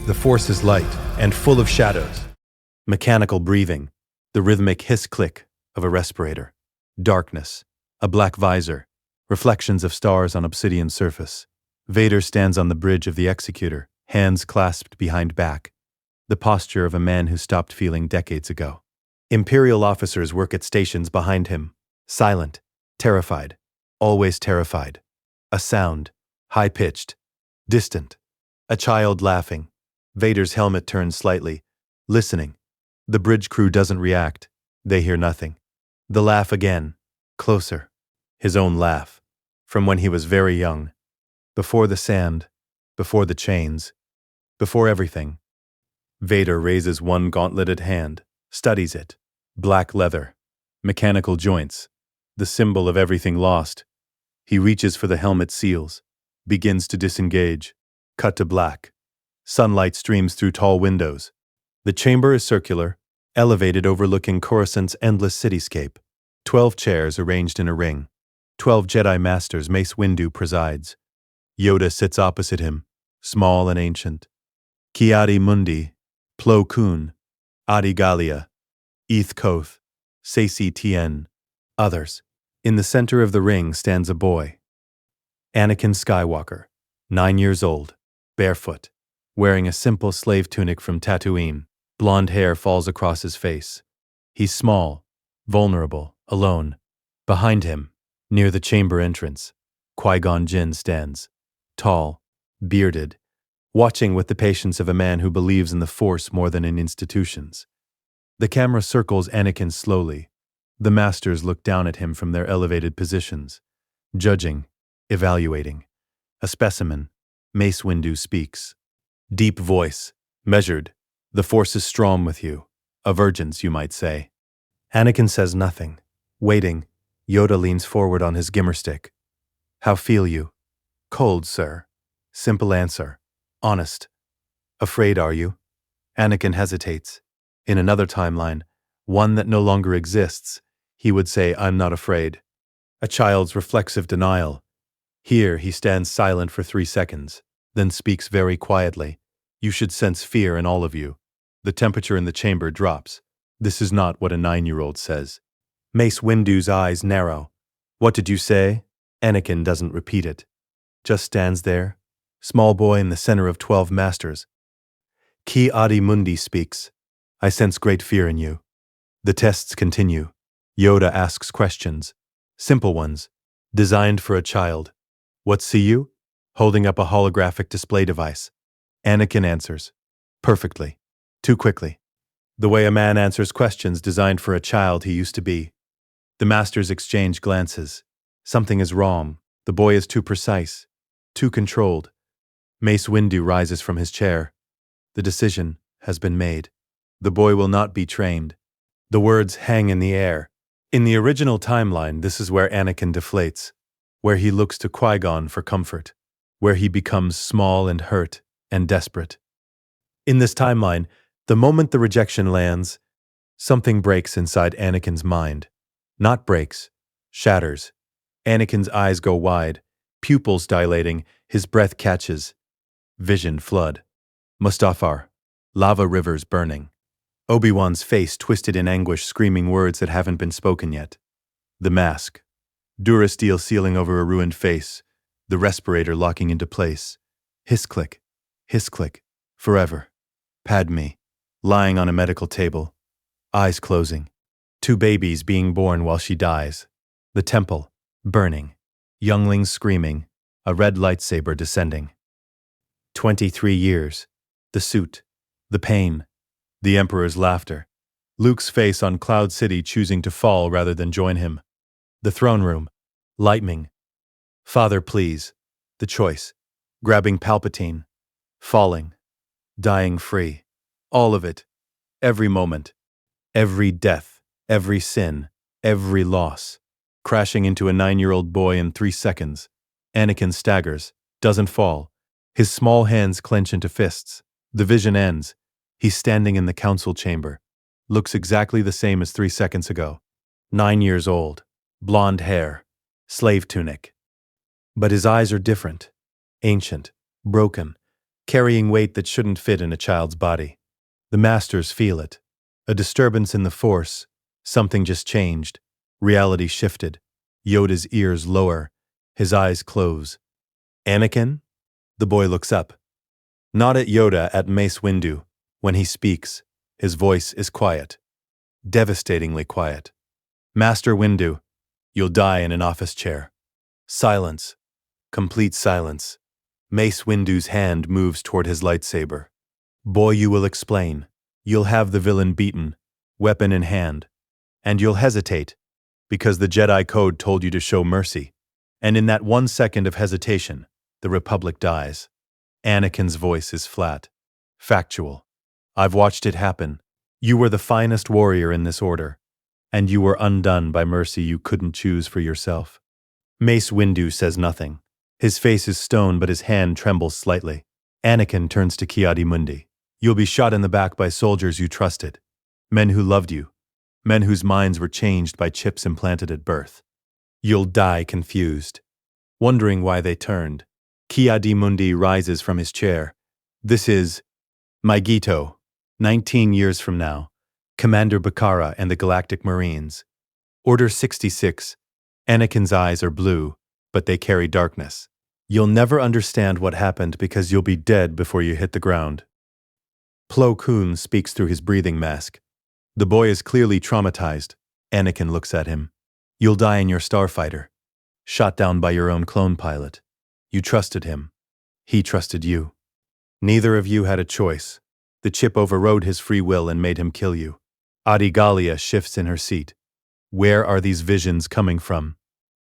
The Force is light and full of shadows. Mechanical breathing, the rhythmic hiss-click of a respirator. Darkness, a black visor, reflections of stars on obsidian surface. Vader stands on the bridge of the executor, hands clasped behind back, the posture of a man who stopped feeling decades ago. Imperial officers work at stations behind him, silent, terrified, always terrified. A sound, high-pitched, distant. A child laughing. Vader's helmet turns slightly, listening. The bridge crew doesn't react. They hear nothing. The laugh again, closer. His own laugh, from when he was very young. Before the sand, before the chains, before everything. Vader raises one gauntleted hand, studies it. Black leather, mechanical joints, the symbol of everything lost. He reaches for the helmet seals, begins to disengage. Cut to black. Sunlight streams through tall windows. The chamber is circular, elevated overlooking Coruscant's endless cityscape. 12 chairs arranged in a ring. 12 Jedi Masters. Mace Windu presides. Yoda sits opposite him, small and ancient. Ki-Adi Mundi, Plo Koon, Adi Gallia, Eth Koth, Saesee Tien, others. In the center of the ring stands a boy. Anakin Skywalker, 9 years old, barefoot, wearing a simple slave tunic from Tatooine. Blonde hair falls across his face. He's small, vulnerable, alone. Behind him, near the chamber entrance, Qui-Gon Jinn stands, tall, bearded, watching with the patience of a man who believes in the Force more than in institutions. The camera circles Anakin slowly. The Masters look down at him from their elevated positions, judging, evaluating. A specimen, Mace Windu speaks. Deep voice, measured. The Force is strong with you. A virgin's, you might say. Anakin says nothing. Waiting, Yoda leans forward on his gimmerstick. How feel you? Cold, sir. Simple answer. Honest. Afraid, are you? Anakin hesitates. In another timeline, one that no longer exists, he would say, I'm not afraid. A child's reflexive denial. Here he stands silent for 3 seconds, then speaks very quietly. You should sense fear in all of you. The temperature in the chamber drops. This is not what a 9-year-old says. Mace Windu's eyes narrow. What did you say? Anakin doesn't repeat it. Just stands there, small boy in the center of 12 masters. Ki-Adi Mundi speaks. I sense great fear in you. The tests continue. Yoda asks questions. Simple ones. Designed for a child. What see you? Holding up a holographic display device. Anakin answers. Perfectly. Too quickly. The way a man answers questions designed for a child he used to be. The Masters exchange glances. Something is wrong. The boy is too precise. Too controlled. Mace Windu rises from his chair. The decision has been made. The boy will not be trained. The words hang in the air. In the original timeline, this is where Anakin deflates, where he looks to Qui-Gon for comfort, where he becomes small and hurt and desperate. In this timeline, the moment the rejection lands, something breaks inside Anakin's mind. Not breaks, shatters. Anakin's eyes go wide, pupils dilating, his breath catches. Vision flood. Mustafar. Lava rivers burning. Obi-Wan's face twisted in anguish, screaming words that haven't been spoken yet. The mask. Durasteel sealing over a ruined face. The respirator locking into place. Hiss-click. Hiss-click. Forever. Padme. Lying on a medical table. Eyes closing. 2 babies being born while she dies. The temple. Burning. Younglings screaming. A red lightsaber descending. 23 years. The suit. The pain. The Emperor's laughter. Luke's face on Cloud City choosing to fall rather than join him. The throne room. Lightning. Father, please. The choice. Grabbing Palpatine. Falling. Dying free. All of it. Every moment. Every death. Every sin. Every loss. Crashing into a 9-year-old boy in 3 seconds. Anakin staggers. Doesn't fall. His small hands clench into fists. The vision ends. He's standing in the council chamber. Looks exactly the same as 3 seconds ago. 9 years old. Blonde hair. Slave tunic. But his eyes are different. Ancient. Broken. carrying weight that shouldn't fit in a child's body. The masters feel it. A disturbance in the Force. Something just changed. Reality shifted. Yoda's ears lower. His eyes close. Anakin? The boy looks up. Not at Yoda, at Mace Windu. When he speaks, his voice is quiet. Devastatingly quiet. Master Windu, you'll die in an office chair. Silence. Complete silence. Mace Windu's hand moves toward his lightsaber. Boy, you will explain. You'll have the villain beaten, weapon in hand. And you'll hesitate, because the Jedi Code told you to show mercy. And in that 1 second of hesitation, the Republic dies. Anakin's voice is flat. Factual. I've watched it happen. You were the finest warrior in this order, and you were undone by mercy you couldn't choose for yourself. Mace Windu says nothing. His face is stone, but his hand trembles slightly. Anakin turns to Ki-Adi-Mundi. You'll be shot in the back by soldiers you trusted. Men who loved you. Men whose minds were changed by chips implanted at birth. You'll die confused, wondering why they turned. Ki-Adi-Mundi rises from his chair. This is my Gito, 19 years from now, Commander Bakara and the Galactic Marines. Order 66. Anakin's eyes are blue, but they carry darkness. You'll never understand what happened because you'll be dead before you hit the ground. Plo Koon speaks through his breathing mask. The boy is clearly traumatized. Anakin looks at him. You'll die in your starfighter, shot down by your own clone pilot. You trusted him. He trusted you. Neither of you had a choice. The chip overrode his free will and made him kill you. Adigalia shifts in her seat. Where are these visions coming from?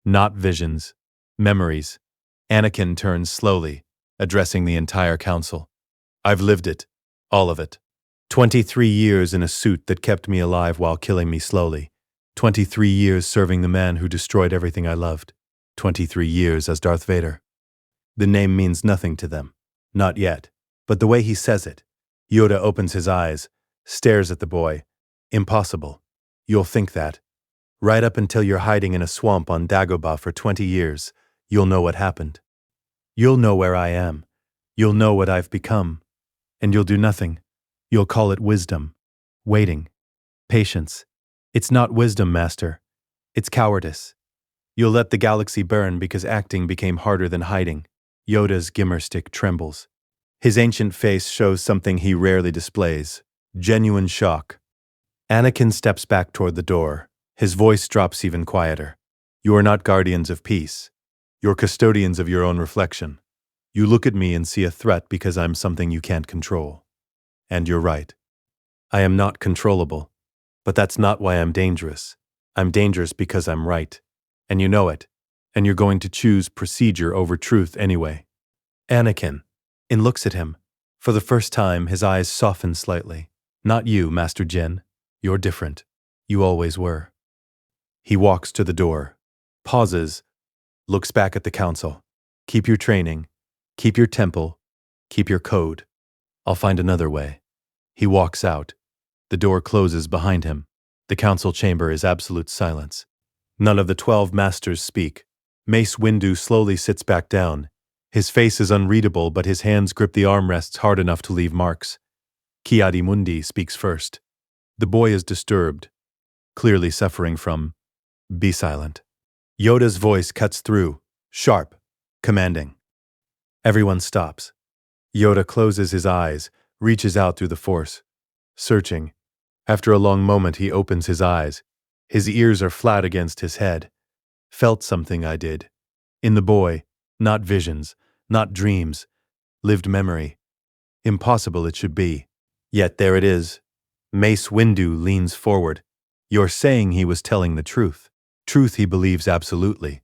Not visions. Memories. Anakin turns slowly, addressing the entire council. I've lived it. All of it. 23 years in a suit that kept me alive while killing me slowly. 23 years serving the man who destroyed everything I loved. 23 years as Darth Vader. The name means nothing to them. Not yet. But the way he says it. Yoda opens his eyes, stares at the boy. Impossible. You'll think that. Right up until you're hiding in a swamp on Dagobah for 20 years, you'll know what happened. You'll know where I am. You'll know what I've become. And you'll do nothing. You'll call it wisdom. Waiting. Patience. It's not wisdom, Master. It's cowardice. You'll let the galaxy burn because acting became harder than hiding. Yoda's gimmer stick trembles. His ancient face shows something he rarely displays. Genuine shock. Anakin steps back toward the door. His voice drops even quieter. You are not guardians of peace. You're custodians of your own reflection. You look at me and see a threat because I'm something you can't control. And you're right. I am not controllable. But that's not why I'm dangerous. I'm dangerous because I'm right. And you know it. And you're going to choose procedure over truth anyway. Anakin. In looks at him. For the first time, his eyes soften slightly. Not you, Master Jin. You're different. You always were. He walks to the door. Pauses. Looks back at the council. Keep your training. Keep your temple. Keep your code. I'll find another way. He walks out. The door closes behind him. The council chamber is absolute silence. None of the 12 masters speak. Mace Windu slowly sits back down. His face is unreadable, but his hands grip the armrests hard enough to leave marks. Ki-Adi-Mundi speaks first. The boy is disturbed, clearly suffering from be silent. Yoda's voice cuts through, sharp, commanding. Everyone stops. Yoda closes his eyes, reaches out through the Force, searching. After a long moment, he opens his eyes. His ears are flat against his head. Felt something I did. In the boy, not visions, not dreams, lived memory. Impossible it should be. Yet there it is. Mace Windu leans forward. You're saying he was telling the truth. Truth he believes absolutely.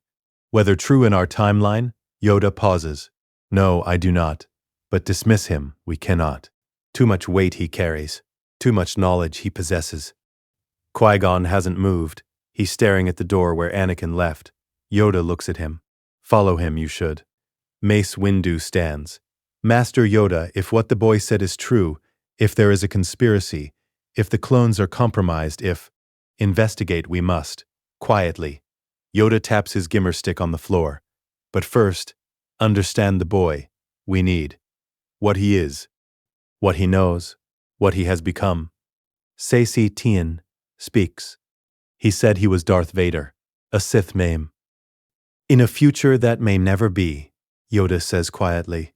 Whether true in our timeline, Yoda pauses. No, I do not. But dismiss him, we cannot. Too much weight he carries. Too much knowledge he possesses. Qui-Gon hasn't moved. He's staring at the door where Anakin left. Yoda looks at him. Follow him, you should. Mace Windu stands. Master Yoda, if what the boy said is true, if there is a conspiracy, if the clones are compromised, investigate we must. Quietly. Yoda taps his gimmer stick on the floor. But first, understand the boy. We need. what he is, what he knows, what he has become. Saesee Tiin speaks. He said he was Darth Vader, a Sith mame. In a future that may never be, Yoda says quietly.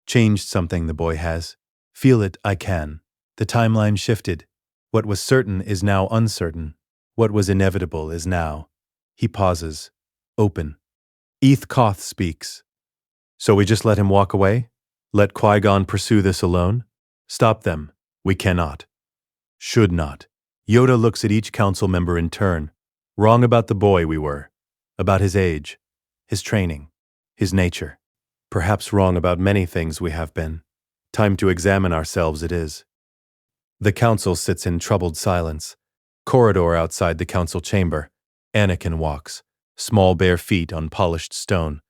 Changed something, the boy has. Feel it, I can. The timeline shifted. What was certain is now uncertain. What was inevitable is now. He pauses. Open. Eth Koth speaks. So we just let him walk away? Let Qui-Gon pursue this alone? Stop them. We cannot. Should not. Yoda looks at each council member in turn. Wrong about the boy we were. About his age. His training. His nature. Perhaps wrong about many things we have been. Time to examine ourselves it is. The council sits in troubled silence. Corridor outside the council chamber. Anakin walks. Small bare feet on polished stone.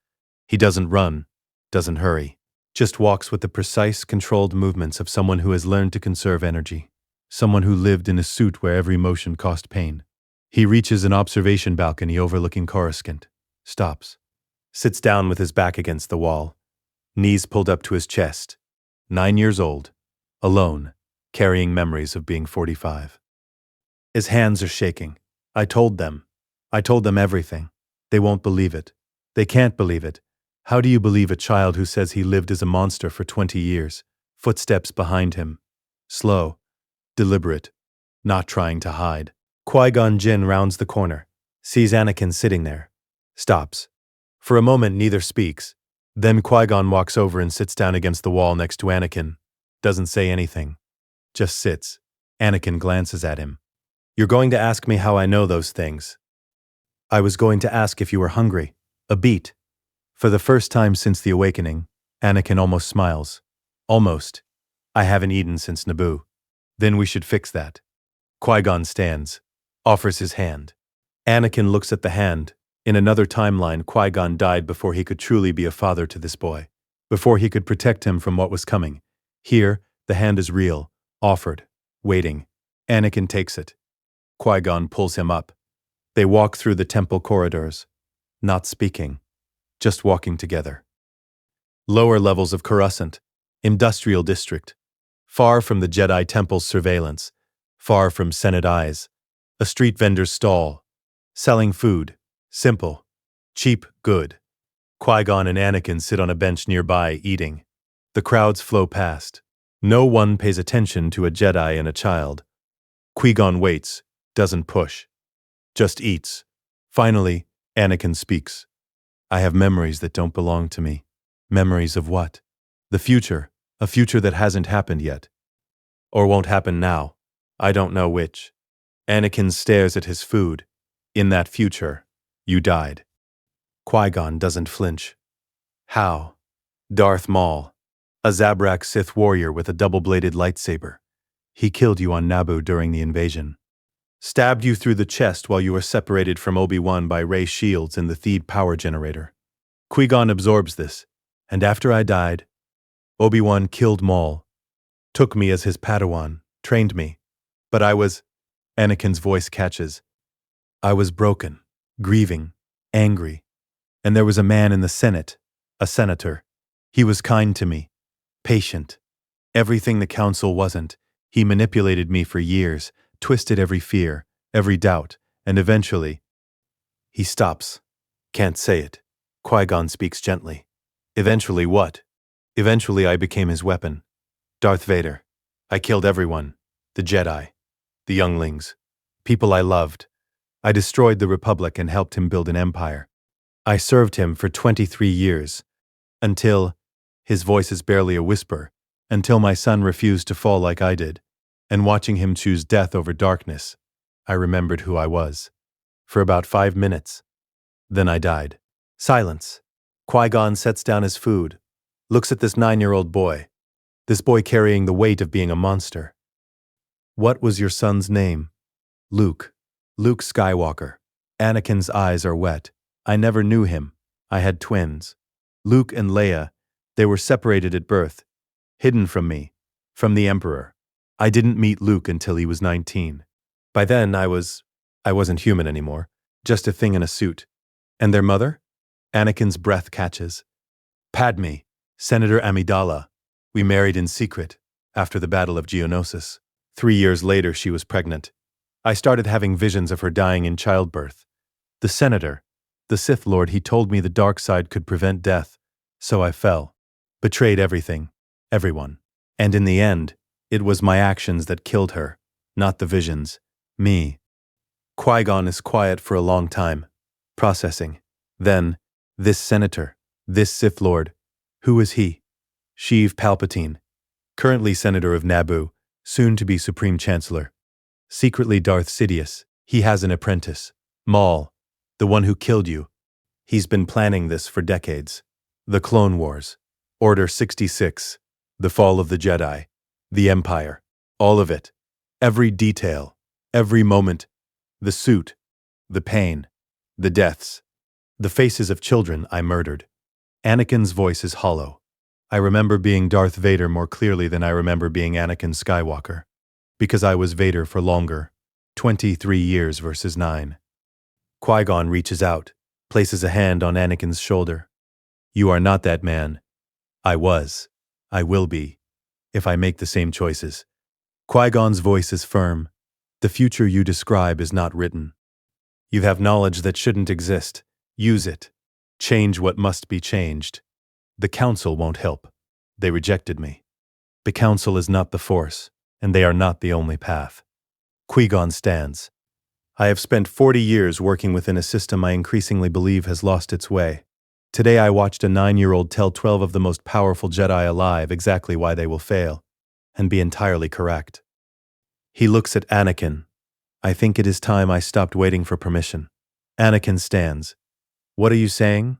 He doesn't run. Doesn't hurry. Just walks with the precise, controlled movements of someone who has learned to conserve energy. Someone who lived in a suit where every motion cost pain. He reaches an observation balcony overlooking Coruscant. Stops. Sits down with his back against the wall. Knees pulled up to his chest. 9 years old. Alone. Carrying memories of being 45. His hands are shaking. I told them everything. They won't believe it. They can't believe it. How do you believe a child who says he lived as a monster for 20 years? Footsteps behind him. Slow. Deliberate. Not trying to hide. Qui-Gon Jinn rounds the corner. Sees Anakin sitting there. Stops. For a moment neither speaks. Then Qui-Gon walks over and sits down against the wall next to Anakin. Doesn't say anything. Just sits. Anakin glances at him. You're going to ask me how I know those things. I was going to ask if you were hungry. A beat. For the first time since the awakening, Anakin almost smiles. Almost. I haven't eaten since Naboo. Then we should fix that. Qui-Gon stands. Offers his hand. Anakin looks at the hand. In another timeline, Qui-Gon died before he could truly be a father to this boy. Before he could protect him from what was coming. Here, the hand is real. Offered. Waiting. Anakin takes it. Qui-Gon pulls him up. They walk through the temple corridors. Not speaking. Just walking together. Lower levels of Coruscant. Industrial district. Far from the Jedi Temple's surveillance. Far from Senate eyes. A street vendor's stall. Selling food. Simple. Cheap, good. Qui-Gon and Anakin sit on a bench nearby, eating. The crowds flow past. No one pays attention to a Jedi and a child. Qui-Gon waits, doesn't push. Just eats. Finally, Anakin speaks. I have memories that don't belong to me. Memories of what? The future. A future that hasn't happened yet. Or won't happen now. I don't know which. Anakin stares at his food. In that future, you died. Qui-Gon doesn't flinch. How? Darth Maul. A Zabrak Sith warrior with a double-bladed lightsaber. He killed you on Naboo during the invasion. Stabbed you through the chest while you were separated from Obi-Wan by ray shields in the Theed power generator. Qui-Gon absorbs this, and after I died, Obi-Wan killed Maul. Took me as his Padawan, trained me. But I was... Anakin's voice catches. I was broken, grieving, angry. And there was a man in the Senate, a senator. He was kind to me, patient. Everything the council wasn't. He manipulated me for years, twisted every fear, every doubt, and eventually... He stops. Can't say it. Qui-Gon speaks gently. Eventually what? Eventually I became his weapon. Darth Vader. I killed everyone. The Jedi. The younglings. People I loved. I destroyed the Republic and helped him build an empire. I served him for 23 years. Until, his voice is barely a whisper, until my son refused to fall like I did. And watching him choose death over darkness, I remembered who I was. For about 5 minutes. Then I died. Silence. Qui-Gon sets down his food, looks at this 9-year-old boy. This boy carrying the weight of being a monster. What was your son's name? Luke. Luke Skywalker. Anakin's eyes are wet. I never knew him. I had twins. Luke and Leia. They were separated at birth. Hidden from me. From the Emperor. I didn't meet Luke until he was 19. By then I wasn't human anymore. Just a thing in a suit. And their mother? Anakin's breath catches. Padme. Senator Amidala. We married in secret, after the Battle of Geonosis. 3 years later, she was pregnant. I started having visions of her dying in childbirth. The senator, the Sith Lord, he told me the dark side could prevent death, so I fell. Betrayed everything, everyone. And in the end, it was my actions that killed her, not the visions, me. Qui-Gon is quiet for a long time, processing. Then, this senator, this Sith Lord, who is he? Sheev Palpatine, currently Senator of Naboo, soon to be Supreme Chancellor. Secretly Darth Sidious, he has an apprentice, Maul, the one who killed you. He's been planning this for decades. The Clone Wars, Order 66, the fall of the Jedi, the Empire, all of it. Every detail, every moment, the suit, the pain, the deaths, the faces of children I murdered. Anakin's voice is hollow. I remember being Darth Vader more clearly than I remember being Anakin Skywalker, because I was Vader for longer, 23 years versus 9. Qui-Gon reaches out, places a hand on Anakin's shoulder. You are not that man. I was. I will be, if I make the same choices. Qui-Gon's voice is firm. The future you describe is not written. You have knowledge that shouldn't exist. Use it. Change what must be changed. The Council won't help. They rejected me. The Council is not the Force, and they are not the only path. Qui-Gon stands. I have spent 40 years working within a system I increasingly believe has lost its way. Today I watched a 9-year-old tell 12 of the most powerful Jedi alive exactly why they will fail, and be entirely correct. He looks at Anakin. I think it is time I stopped waiting for permission. Anakin stands. What are you saying?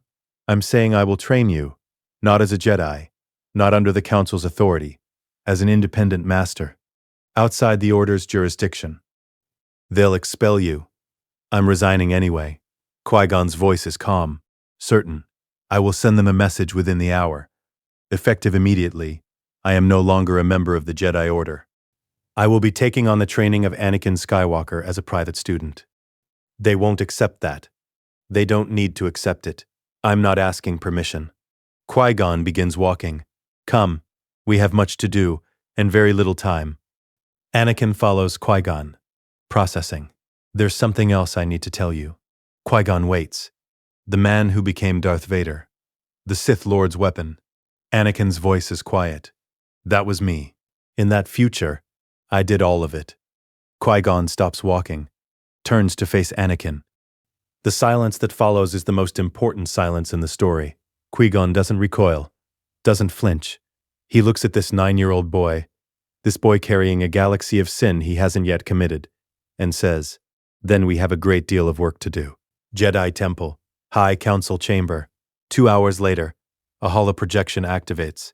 I'm saying I will train you, not as a Jedi, not under the Council's authority, as an independent master, outside the Order's jurisdiction. They'll expel you. I'm resigning anyway. Qui-Gon's voice is calm, certain. I will send them a message within the hour. Effective immediately, I am no longer a member of the Jedi Order. I will be taking on the training of Anakin Skywalker as a private student. They won't accept that. They don't need to accept it. I'm not asking permission. Qui-Gon begins walking. Come, we have much to do, and very little time. Anakin follows Qui-Gon. Processing. There's something else I need to tell you. Qui-Gon waits. The man who became Darth Vader. The Sith Lord's weapon. Anakin's voice is quiet. That was me. In that future, I did all of it. Qui-Gon stops walking, turns to face Anakin. The silence that follows is the most important silence in the story. Qui-Gon doesn't recoil, doesn't flinch. He looks at this 9-year-old boy, this boy carrying a galaxy of sin he hasn't yet committed, and says, then we have a great deal of work to do. Jedi Temple, High Council Chamber. 2 hours later, a holoprojection activates.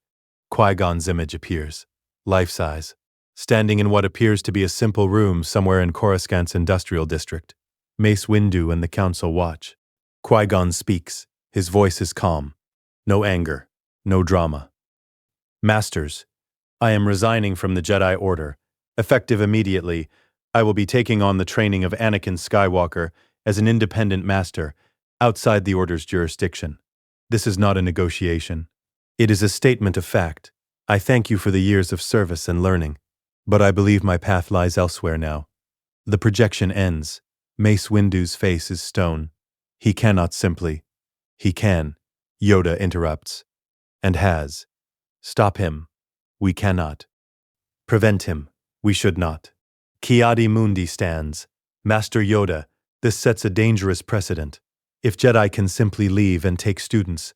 Qui-Gon's image appears, life-size, standing in what appears to be a simple room somewhere in Coruscant's industrial district. Mace Windu and the Council watch. Qui-Gon speaks. His voice is calm. No anger, no drama. Masters, I am resigning from the Jedi Order. Effective immediately, I will be taking on the training of Anakin Skywalker as an independent master, outside the Order's jurisdiction. This is not a negotiation. It is a statement of fact. I thank you for the years of service and learning, but I believe my path lies elsewhere now. The projection ends. Mace Windu's face is stone. He cannot simply. He can. Yoda interrupts. And has. Stop him. We cannot. Prevent him. We should not. Ki-Adi Mundi stands. Master Yoda, this sets a dangerous precedent. If Jedi can simply leave and take students.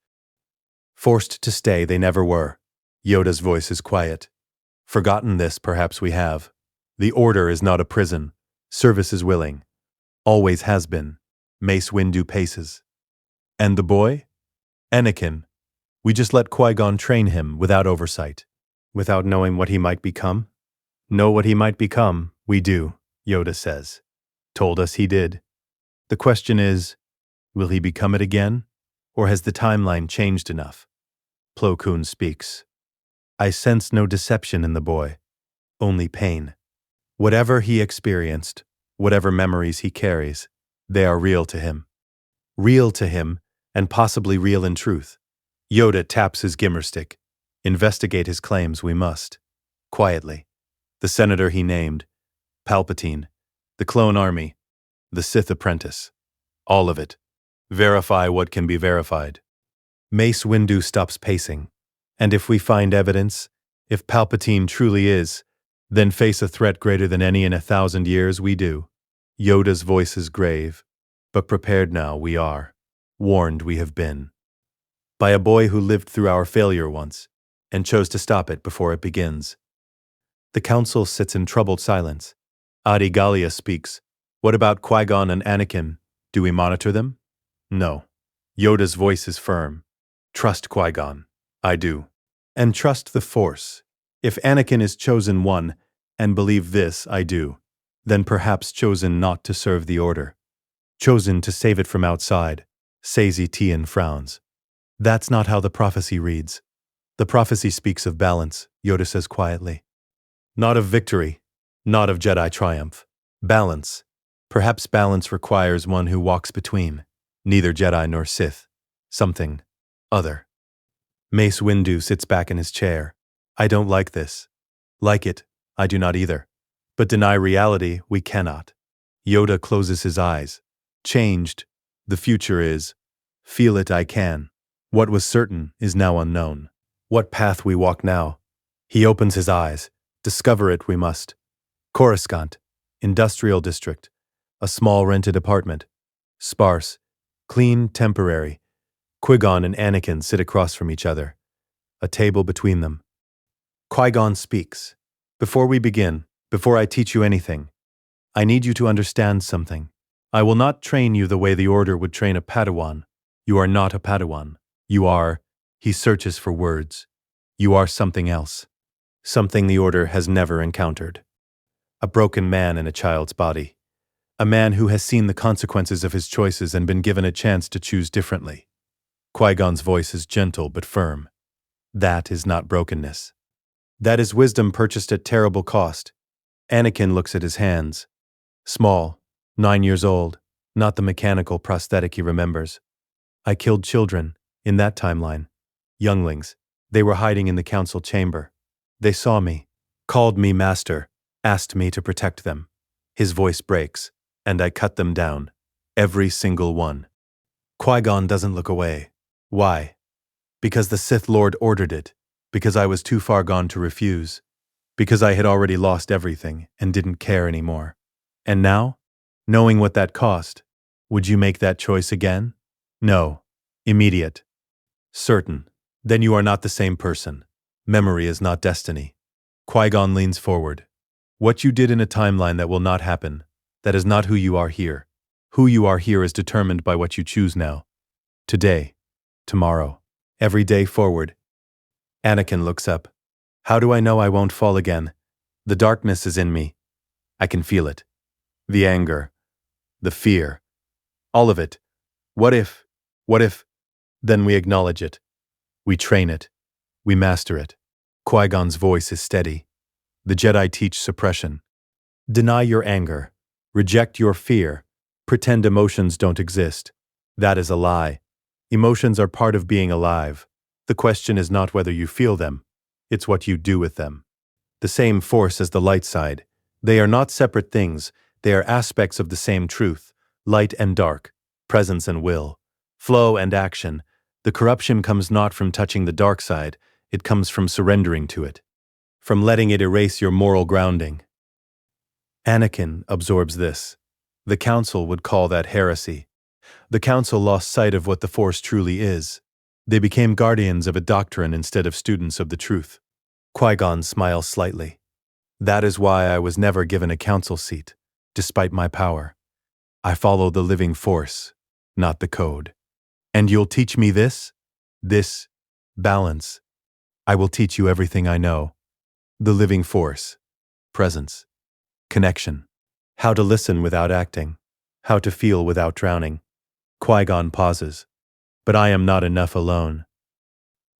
Forced to stay, they never were. Yoda's voice is quiet. Forgotten this, perhaps we have. The Order is not a prison. Service is willing. Always has been. Mace Windu paces. And the boy? Anakin. We just let Qui-Gon train him without oversight. Without knowing what he might become? Know what he might become, we do, Yoda says. Told us he did. The question is, will he become it again? Or has the timeline changed enough? Plo Koon speaks. I sense no deception in the boy, only pain. Whatever he experienced, whatever memories he carries, they are real to him. Real to him, and possibly real in truth. Yoda taps his gimmer stick. Investigate his claims we must. Quietly. The senator he named. Palpatine. The clone army. The Sith apprentice. All of it. Verify what can be verified. Mace Windu stops pacing. And if we find evidence, if Palpatine truly is, then face a threat greater than any in 1,000 years we do. Yoda's voice is grave, but prepared now we are. Warned we have been. By a boy who lived through our failure once, and chose to stop it before it begins. The council sits in troubled silence. Adi Gallia speaks. What about Qui-Gon and Anakin? Do we monitor them? No. Yoda's voice is firm. Trust Qui-Gon. I do. And trust the Force. If Anakin is chosen one, and believe this, I do, then perhaps chosen not to serve the Order. Chosen to save it from outside. Sazi Tian frowns. That's not how the prophecy reads. The prophecy speaks of balance, Yoda says quietly. Not of victory, not of Jedi triumph. Balance. Perhaps balance requires one who walks between, neither Jedi nor Sith. Something other. Mace Windu sits back in his chair. I don't like this. Like it, I do not either. But deny reality, we cannot. Yoda closes his eyes. Changed. The future is. Feel it I can. What was certain is now unknown. What path we walk now? He opens his eyes. Discover it we must. Coruscant. Industrial district. A small rented apartment. Sparse. Clean, temporary. Qui-Gon and Anakin sit across from each other. A table between them. Qui-Gon speaks. Before we begin, before I teach you anything, I need you to understand something. I will not train you the way the Order would train a Padawan. You are not a Padawan. You are, he searches for words. You are something else. Something the Order has never encountered. A broken man in a child's body. A man who has seen the consequences of his choices and been given a chance to choose differently. Qui-Gon's voice is gentle but firm. That is not brokenness. That is wisdom purchased at terrible cost. Anakin looks at his hands. Small, 9 years old, not the mechanical prosthetic he remembers. I killed children, in that timeline. Younglings. They were hiding in the council chamber. They saw me, called me master, asked me to protect them. His voice breaks, and I cut them down. Every single one. Qui-Gon doesn't look away. Why? Because the Sith Lord ordered it. Because I was too far gone to refuse. Because I had already lost everything and didn't care anymore. And now, knowing what that cost, would you make that choice again? No. Immediate. Certain. Then you are not the same person. Memory is not destiny. Qui-Gon leans forward. What you did in a timeline that will not happen, that is not who you are here. Who you are here is determined by what you choose now. Today. Tomorrow. Every day forward. Anakin looks up. How do I know I won't fall again? The darkness is in me. I can feel it. The anger. The fear. All of it. What if? Then we acknowledge it. We train it. We master it. Qui-Gon's voice is steady. The Jedi teach suppression. Deny your anger. Reject your fear. Pretend emotions don't exist. That is a lie. Emotions are part of being alive. The question is not whether you feel them. It's what you do with them. The same force as the light side. They are not separate things. They are aspects of the same truth. Light and dark. Presence and will. Flow and action. The corruption comes not from touching the dark side. It comes from surrendering to it. From letting it erase your moral grounding. Anakin absorbs this. The Council would call that heresy. The Council lost sight of what the Force truly is. They became guardians of a doctrine instead of students of the truth. Qui-Gon smiles slightly. That is why I was never given a council seat, despite my power. I follow the living Force, not the code. And you'll teach me this? This balance. I will teach you everything I know. The living Force. Presence. Connection. How to listen without acting. How to feel without drowning. Qui-Gon pauses. But I am not enough alone.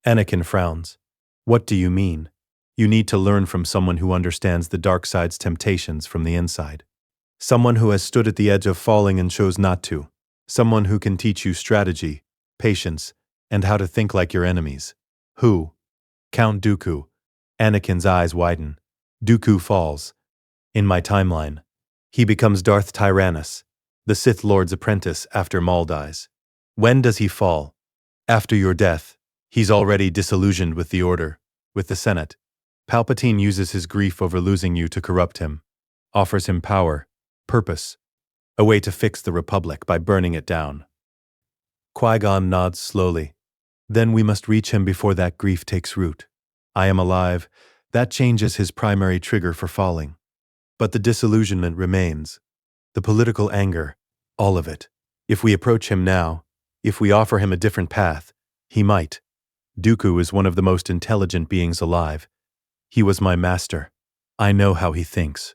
Anakin frowns. What do you mean? You need to learn from someone who understands the dark side's temptations from the inside. Someone who has stood at the edge of falling and chose not to. Someone who can teach you strategy, patience, and how to think like your enemies. Who? Count Dooku. Anakin's eyes widen. Dooku falls. In my timeline, he becomes Darth Tyrannus, the Sith Lord's apprentice after Maul dies. When does he fall? After your death. He's already disillusioned with the Order, with the Senate. Palpatine uses his grief over losing you to corrupt him, offers him power, purpose, a way to fix the Republic by burning it down. Qui-Gon nods slowly. Then we must reach him before that grief takes root. I am alive. That changes his primary trigger for falling. But the disillusionment remains. The political anger, all of it. If we approach him now, if we offer him a different path, he might. Dooku is one of the most intelligent beings alive. He was my master. I know how he thinks.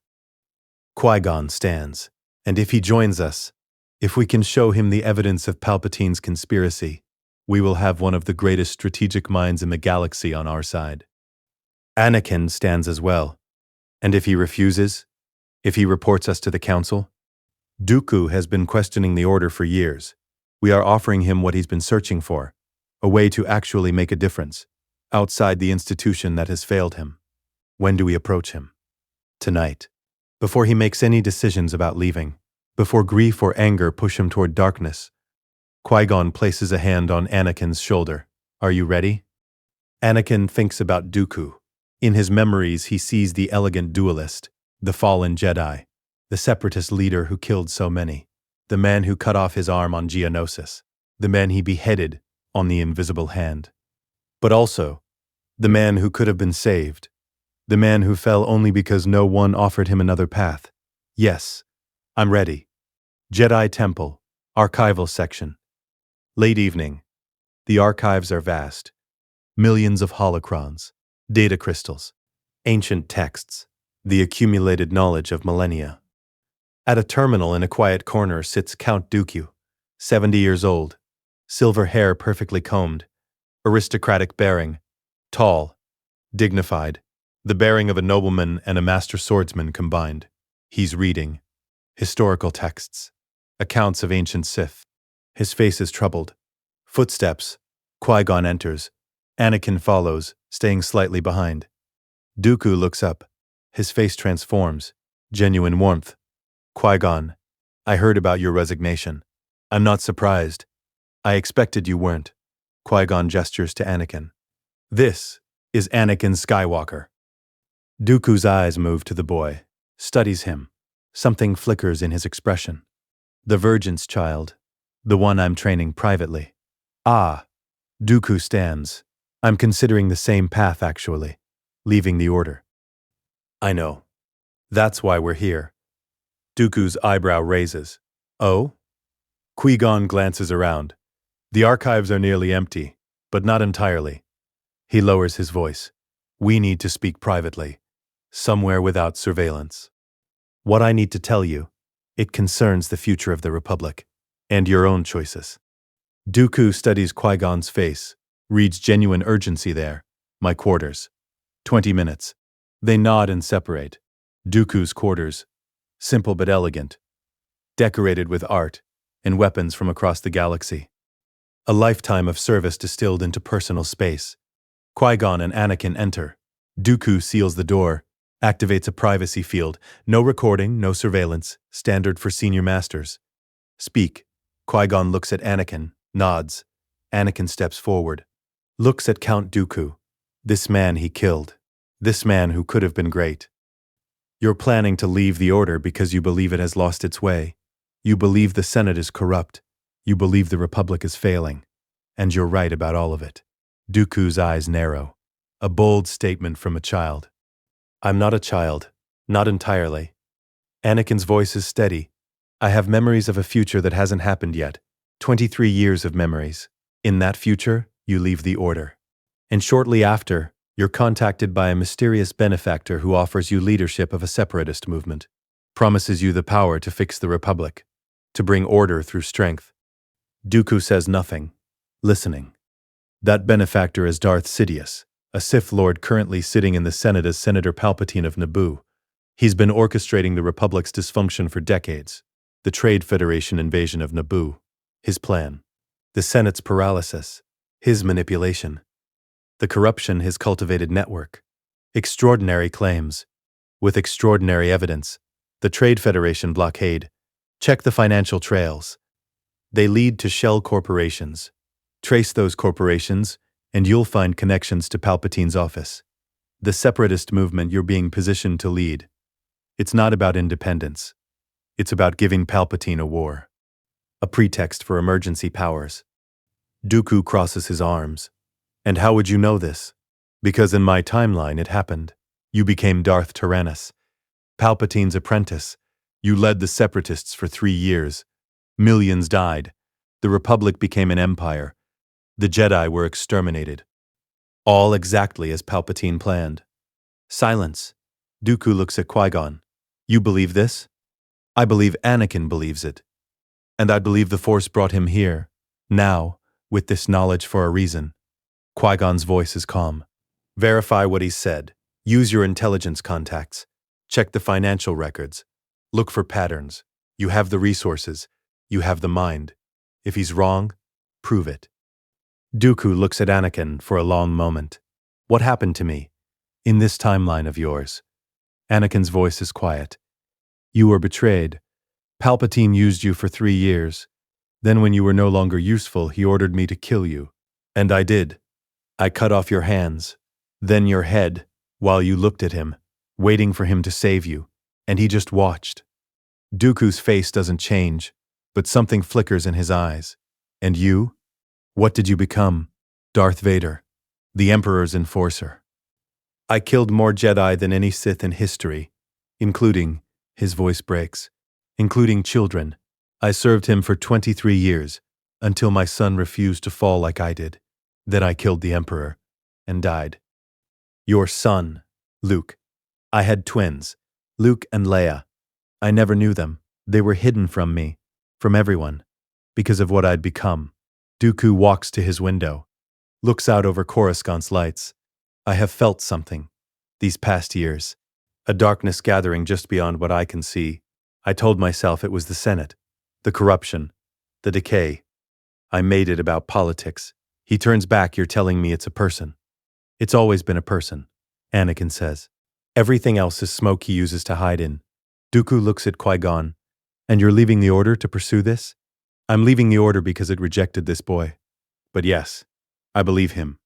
Qui-Gon stands, and if he joins us, if we can show him the evidence of Palpatine's conspiracy, we will have one of the greatest strategic minds in the galaxy on our side. Anakin stands as well. And if he refuses? If he reports us to the Council? Dooku has been questioning the Order for years. We are offering him what he's been searching for, a way to actually make a difference, outside the institution that has failed him. When do we approach him? Tonight. Before he makes any decisions about leaving, before grief or anger push him toward darkness. Qui-Gon places a hand on Anakin's shoulder. Are you ready? Anakin thinks about Dooku. In his memories, he sees the elegant duelist, the fallen Jedi, the separatist leader who killed so many, the man who cut off his arm on Geonosis, the man he beheaded on the Invisible Hand. But also, the man who could have been saved, the man who fell only because no one offered him another path. Yes, I'm ready. Jedi Temple, Archival Section. Late evening. The archives are vast. Millions of holocrons, data crystals, ancient texts, the accumulated knowledge of millennia. At a terminal in a quiet corner sits Count Dooku, 70 years old, silver hair perfectly combed, aristocratic bearing, tall, dignified, the bearing of a nobleman and a master swordsman combined. He's reading historical texts, accounts of ancient Sith. His face is troubled. Footsteps. Qui-Gon enters. Anakin follows, staying slightly behind. Dooku looks up. His face transforms. Genuine warmth. Qui-Gon, I heard about your resignation. I'm not surprised. I expected you weren't. Qui-Gon gestures to Anakin. This is Anakin Skywalker. Dooku's eyes move to the boy, studies him. Something flickers in his expression. The Virgins' child, the one I'm training privately. Ah, Dooku stands. I'm considering the same path, actually, leaving the Order. I know. That's why we're here. Dooku's eyebrow raises. Oh? Qui-Gon glances around. The archives are nearly empty, but not entirely. He lowers his voice. We need to speak privately, somewhere without surveillance. What I need to tell you, it concerns the future of the Republic, and your own choices. Dooku studies Qui-Gon's face, reads genuine urgency there. My quarters. 20 minutes. They nod and separate. Dooku's quarters. Simple but elegant. Decorated with art and weapons from across the galaxy. A lifetime of service distilled into personal space. Qui-Gon and Anakin enter. Dooku seals the door, activates a privacy field. No recording, no surveillance, standard for senior masters. Speak. Qui-Gon looks at Anakin, nods. Anakin steps forward. Looks at Count Dooku. This man he killed. This man who could have been great. You're planning to leave the Order because you believe it has lost its way. You believe the Senate is corrupt. You believe the Republic is failing. And you're right about all of it. Dooku's eyes narrow. A bold statement from a child. I'm not a child. Not entirely. Anakin's voice is steady. I have memories of a future that hasn't happened yet. 23 years of memories. In that future, you leave the Order. And shortly after, you're contacted by a mysterious benefactor who offers you leadership of a separatist movement, promises you the power to fix the Republic, to bring order through strength. Dooku says nothing, listening. That benefactor is Darth Sidious, a Sith Lord currently sitting in the Senate as Senator Palpatine of Naboo. He's been orchestrating the Republic's dysfunction for decades. The Trade Federation invasion of Naboo, his plan. The Senate's paralysis, his manipulation. The corruption his cultivated network. Extraordinary claims. With extraordinary evidence. The Trade Federation blockade. Check the financial trails. They lead to shell corporations. Trace those corporations, and you'll find connections to Palpatine's office. The separatist movement you're being positioned to lead. It's not about independence. It's about giving Palpatine a war. A pretext for emergency powers. Dooku crosses his arms. And how would you know this? Because in my timeline it happened. You became Darth Tyrannus, Palpatine's apprentice. You led the separatists for 3 years. Millions died. The Republic became an empire. The Jedi were exterminated. All exactly as Palpatine planned. Silence. Dooku looks at Qui-Gon. You believe this? I believe Anakin believes it. And I believe the Force brought him here, now, with this knowledge for a reason. Qui-Gon's voice is calm. Verify what he said. Use your intelligence contacts. Check the financial records. Look for patterns. You have the resources. You have the mind. If he's wrong, prove it. Dooku looks at Anakin for a long moment. What happened to me? In this timeline of yours? Anakin's voice is quiet. You were betrayed. Palpatine used you for 3 years. Then when you were no longer useful, he ordered me to kill you. And I did. I cut off your hands, then your head, while you looked at him, waiting for him to save you, and he just watched. Dooku's face doesn't change, but something flickers in his eyes. And you? What did you become? Darth Vader, the Emperor's enforcer. I killed more Jedi than any Sith in history, including, his voice breaks, including children. I served him for 23 years, until my son refused to fall like I did. Then I killed the Emperor, and died. Your son, Luke. I had twins, Luke and Leia. I never knew them. They were hidden from me, from everyone, because of what I'd become. Dooku walks to his window, looks out over Coruscant's lights. I have felt something, these past years. A darkness gathering just beyond what I can see. I told myself it was the Senate, the corruption, the decay. I made it about politics. He turns back, you're telling me it's a person. It's always been a person, Anakin says. Everything else is smoke he uses to hide in. Dooku looks at Qui-Gon. And you're leaving the Order to pursue this? I'm leaving the Order because it rejected this boy. But yes, I believe him.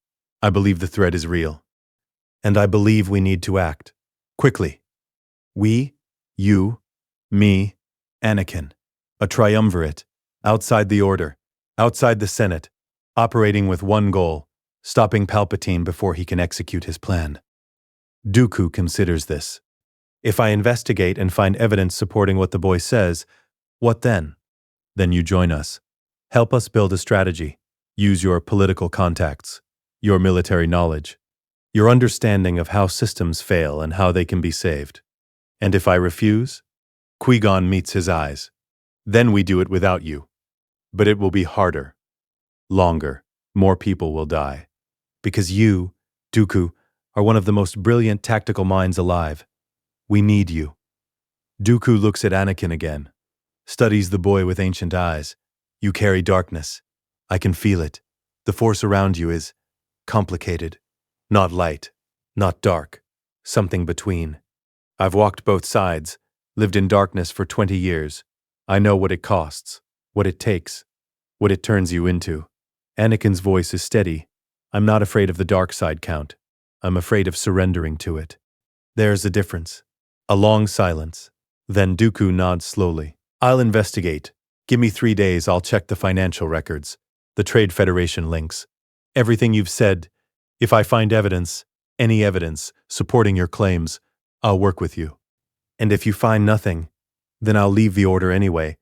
I believe the threat is real. And I believe we need to act. Quickly. We, you, me, Anakin. A triumvirate. Outside the Order. Outside the Senate. Operating with one goal, stopping Palpatine before he can execute his plan. Dooku considers this. If I investigate and find evidence supporting what the boy says, what then? Then you join us. Help us build a strategy. Use your political contacts, your military knowledge, your understanding of how systems fail and how they can be saved. And if I refuse? Qui-Gon meets his eyes. Then we do it without you. But it will be harder. Longer, more people will die. Because you, Dooku, are one of the most brilliant tactical minds alive. We need you. Dooku looks at Anakin again, studies the boy with ancient eyes. You carry darkness. I can feel it. The Force around you is complicated. Not light, not dark, something between. I've walked both sides, lived in darkness for 20 years. I know what it costs, what it takes, what it turns you into. Anakin's voice is steady. I'm not afraid of the dark side, Count. I'm afraid of surrendering to it. There's a difference. A long silence. Then Dooku nods slowly. I'll investigate. Give me 3 days, I'll check the financial records, the Trade Federation links. Everything you've said. If I find evidence, any evidence, supporting your claims, I'll work with you. And if you find nothing, then I'll leave the Order anyway,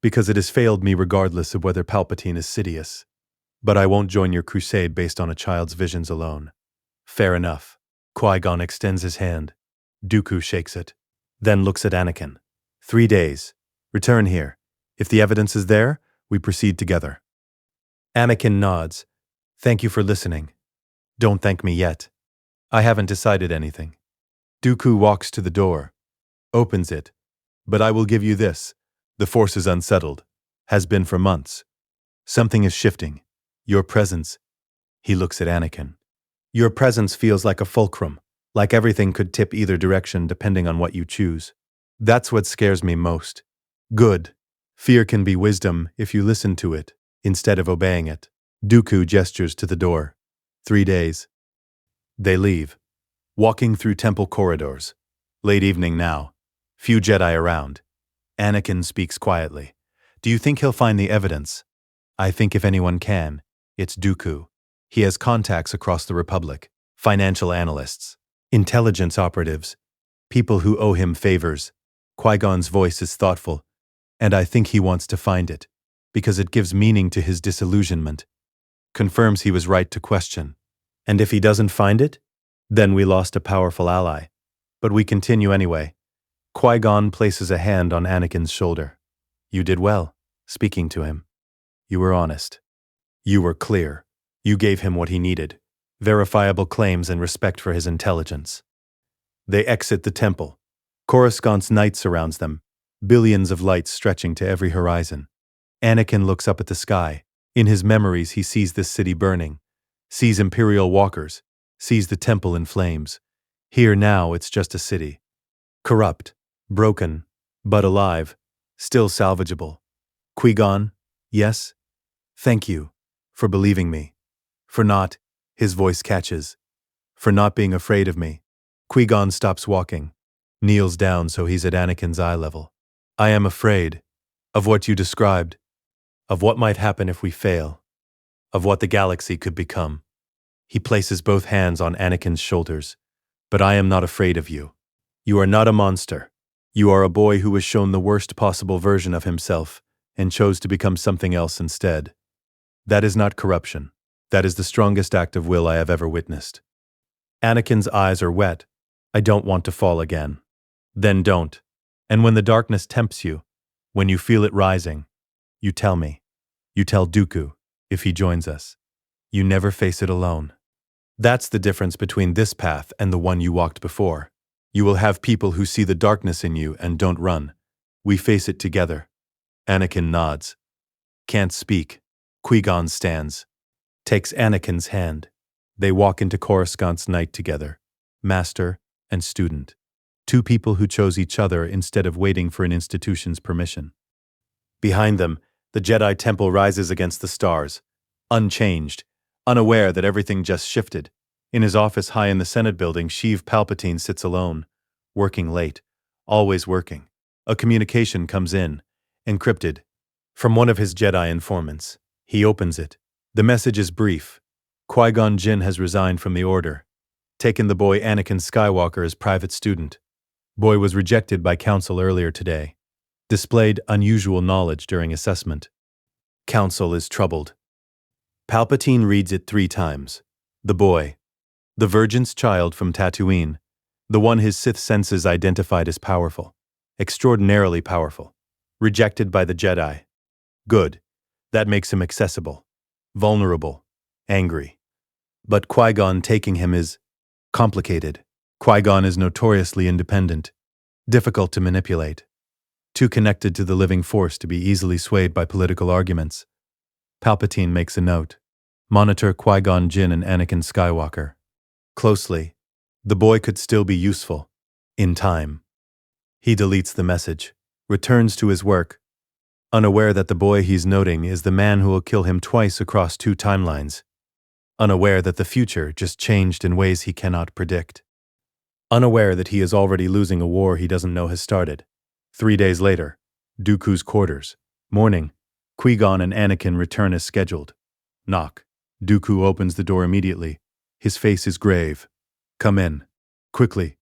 because it has failed me regardless of whether Palpatine is Sidious. But I won't join your crusade based on a child's visions alone. Fair enough. Qui-Gon extends his hand. Dooku shakes it, then looks at Anakin. 3 days. Return here. If the evidence is there, we proceed together. Anakin nods. Thank you for listening. Don't thank me yet. I haven't decided anything. Dooku walks to the door, opens it. But I will give you this. The Force is unsettled. Has been for months. Something is shifting. Your presence. He looks at Anakin. Your presence feels like a fulcrum, like everything could tip either direction depending on what you choose. That's what scares me most. Good. Fear can be wisdom if you listen to it, instead of obeying it. Dooku gestures to the door. 3 days. They leave, walking through temple corridors. Late evening now. Few Jedi around. Anakin speaks quietly. Do you think he'll find the evidence? I think if anyone can, it's Dooku. He has contacts across the Republic, financial analysts, intelligence operatives, people who owe him favors. Qui-Gon's voice is thoughtful, and I think he wants to find it, because it gives meaning to his disillusionment. Confirms he was right to question. And if he doesn't find it, then we lost a powerful ally. But we continue anyway. Qui-Gon places a hand on Anakin's shoulder. You did well, speaking to him. You were honest. You were clear. You gave him what he needed, verifiable claims and respect for his intelligence. They exit the temple. Coruscant's night surrounds them, billions of lights stretching to every horizon. Anakin looks up at the sky. In his memories he sees this city burning, sees Imperial walkers, sees the temple in flames. Here now it's just a city. Corrupt, broken, but alive, still salvageable. Qui-Gon, yes? Thank you for believing me. For not, his voice catches, for not being afraid of me. Qui-Gon stops walking, kneels down so he's at Anakin's eye level. I am afraid of what you described, of what might happen if we fail, of what the galaxy could become. He places both hands on Anakin's shoulders. But I am not afraid of you. You are not a monster. You are a boy who was shown the worst possible version of himself and chose to become something else instead. That is not corruption. That is the strongest act of will I have ever witnessed. Anakin's eyes are wet. I don't want to fall again. Then don't. And when the darkness tempts you, when you feel it rising, you tell me. You tell Dooku, if he joins us. You never face it alone. That's the difference between this path and the one you walked before. You will have people who see the darkness in you and don't run. We face it together. Anakin nods. Can't speak. Qui-Gon stands. Takes Anakin's hand. They walk into Coruscant's night together. Master and student. Two people who chose each other instead of waiting for an institution's permission. Behind them, the Jedi Temple rises against the stars. Unchanged. Unaware that everything just shifted. In his office high in the Senate building, Sheev Palpatine sits alone, working late, always working. A communication comes in, encrypted, from one of his Jedi informants. He opens it. The message is brief. Qui-Gon Jinn has resigned from the Order, taken the boy Anakin Skywalker as private student. Boy was rejected by Council earlier today. Displayed unusual knowledge during assessment. Council is troubled. Palpatine reads it 3 times. The boy. The Virgin's child from Tatooine. The one his Sith senses identified as powerful. Extraordinarily powerful. Rejected by the Jedi. Good. That makes him accessible. Vulnerable. Angry. But Qui-Gon taking him is complicated. Qui-Gon is notoriously independent. Difficult to manipulate. Too connected to the living force to be easily swayed by political arguments. Palpatine makes a note. Monitor Qui-Gon Jinn and Anakin Skywalker. Closely. The boy could still be useful. In time. He deletes the message. Returns to his work. Unaware that the boy he's noting is the man who will kill him twice across 2 timelines. Unaware that the future just changed in ways he cannot predict. Unaware that he is already losing a war he doesn't know has started. 3 days later. Dooku's quarters. Morning. Qui-Gon and Anakin return as scheduled. Knock. Dooku opens the door immediately. His face is grave. Come in. Quickly.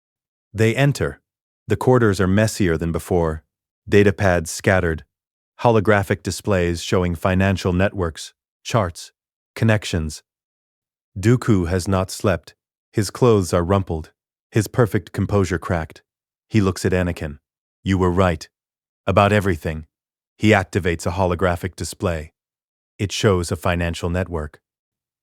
They enter. The quarters are messier than before. Datapads scattered. Holographic displays showing financial networks, charts, connections. Dooku has not slept. His clothes are rumpled. His perfect composure cracked. He looks at Anakin. You were right. About everything. He activates a holographic display. It shows a financial network.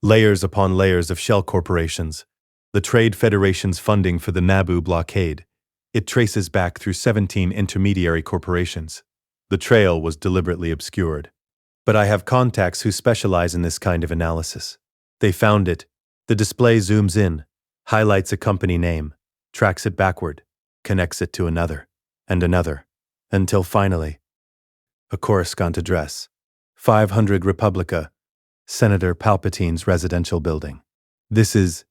Layers upon layers of shell corporations. The Trade Federation's funding for the Naboo blockade. It traces back through 17 intermediary corporations. The trail was deliberately obscured. But I have contacts who specialize in this kind of analysis. They found it. The display zooms in, highlights a company name, tracks it backward, connects it to another, and another, until finally, a Coruscant address. 500 Republica, Senator Palpatine's residential building. This is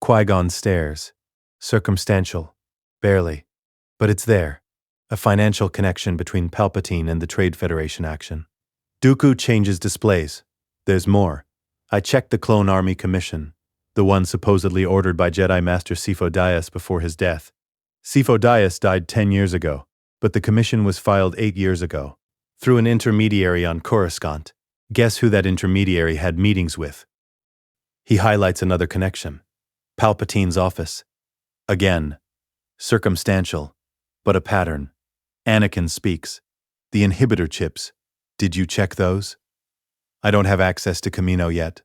Qui-Gon stairs. Circumstantial. Barely. But it's there. A financial connection between Palpatine and the Trade Federation action. Dooku changes displays. There's more. I checked the Clone Army Commission, the one supposedly ordered by Jedi Master Sifo Dyas before his death. Sifo Dyas died 10 years ago, but the commission was filed 8 years ago, through an intermediary on Coruscant. Guess who that intermediary had meetings with? He highlights another connection. Palpatine's office. Again. Circumstantial, but a pattern. Anakin speaks. The inhibitor chips. Did you check those? I don't have access to Camino yet,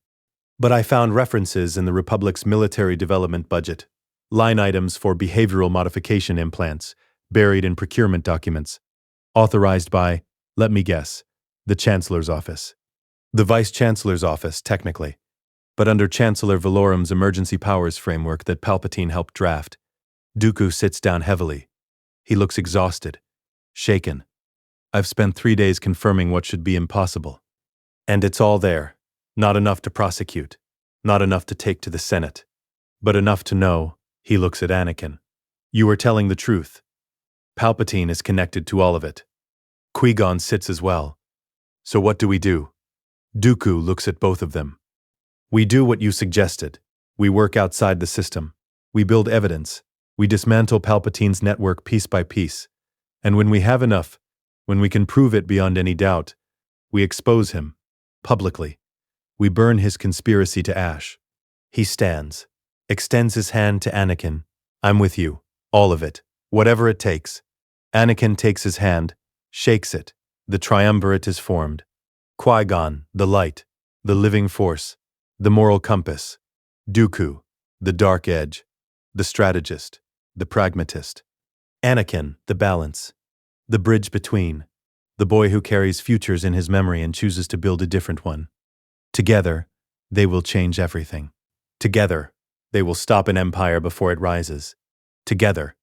but I found references in the Republic's military development budget, line items for behavioral modification implants, buried in procurement documents, authorized by, let me guess, the Chancellor's office. The Vice Chancellor's office, technically, but under Chancellor Valorum's emergency powers framework that Palpatine helped draft. Dooku sits down heavily. He looks exhausted, shaken. I've spent 3 days confirming what should be impossible. And it's all there. Not enough to prosecute. Not enough to take to the Senate. But enough to know, he looks at Anakin. You are telling the truth. Palpatine is connected to all of it. Qui-Gon sits as well. So what do we do? Dooku looks at both of them. We do what you suggested. We work outside the system. We build evidence. We dismantle Palpatine's network piece by piece. And when we have enough, when we can prove it beyond any doubt, we expose him, publicly. We burn his conspiracy to ash. He stands, extends his hand to Anakin. I'm with you, all of it, whatever it takes. Anakin takes his hand, shakes it. The triumvirate is formed. Qui-Gon, the light, the living force, the moral compass. Dooku, the dark edge, the strategist, the pragmatist. Anakin, the balance, the bridge between, the boy who carries futures in his memory and chooses to build a different one. Together, they will change everything. Together, they will stop an empire before it rises. Together,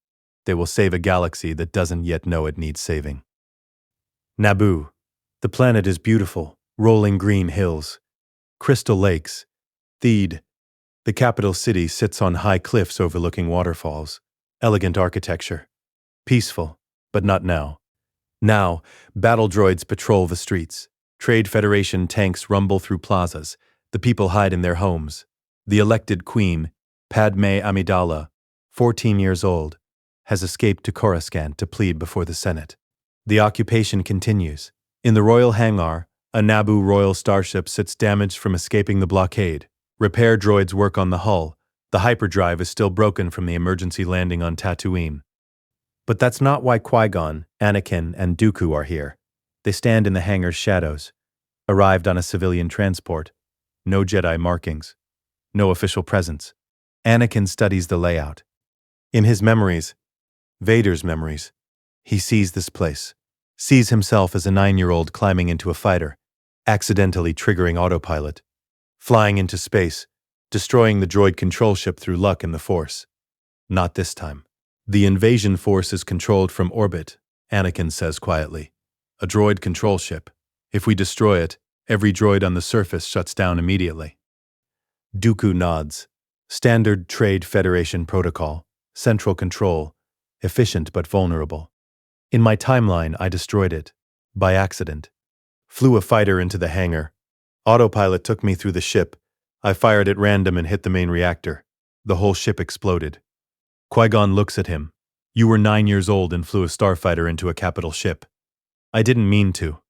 they will save a galaxy that doesn't yet know it needs saving. Naboo. The planet is beautiful, rolling green hills, crystal lakes. Theed. The capital city sits on high cliffs overlooking waterfalls. Elegant architecture. Peaceful, but not now. Now, battle droids patrol the streets. Trade Federation tanks rumble through plazas. The people hide in their homes. The elected queen, Padme Amidala, 14 years old, has escaped to Coruscant to plead before the Senate. The occupation continues. In the royal hangar, a Naboo royal starship sits damaged from escaping the blockade. Repair droids work on the hull. The hyperdrive is still broken from the emergency landing on Tatooine. But that's not why Qui-Gon, Anakin, and Dooku are here. They stand in the hangar's shadows. Arrived on a civilian transport. No Jedi markings. No official presence. Anakin studies the layout. In his memories, Vader's memories, he sees this place. Sees himself as a 9-year-old climbing into a fighter, accidentally triggering autopilot, flying into space, destroying the droid control ship through luck and the Force. Not this time. The invasion force is controlled from orbit, Anakin says quietly. A droid control ship. If we destroy it, every droid on the surface shuts down immediately. Dooku nods. Standard Trade Federation protocol. Central control. Efficient but vulnerable. In my timeline, I destroyed it. By accident. Flew a fighter into the hangar. Autopilot took me through the ship. I fired at random and hit the main reactor. The whole ship exploded. Qui-Gon looks at him. You were 9 years old and flew a starfighter into a capital ship. I didn't mean to.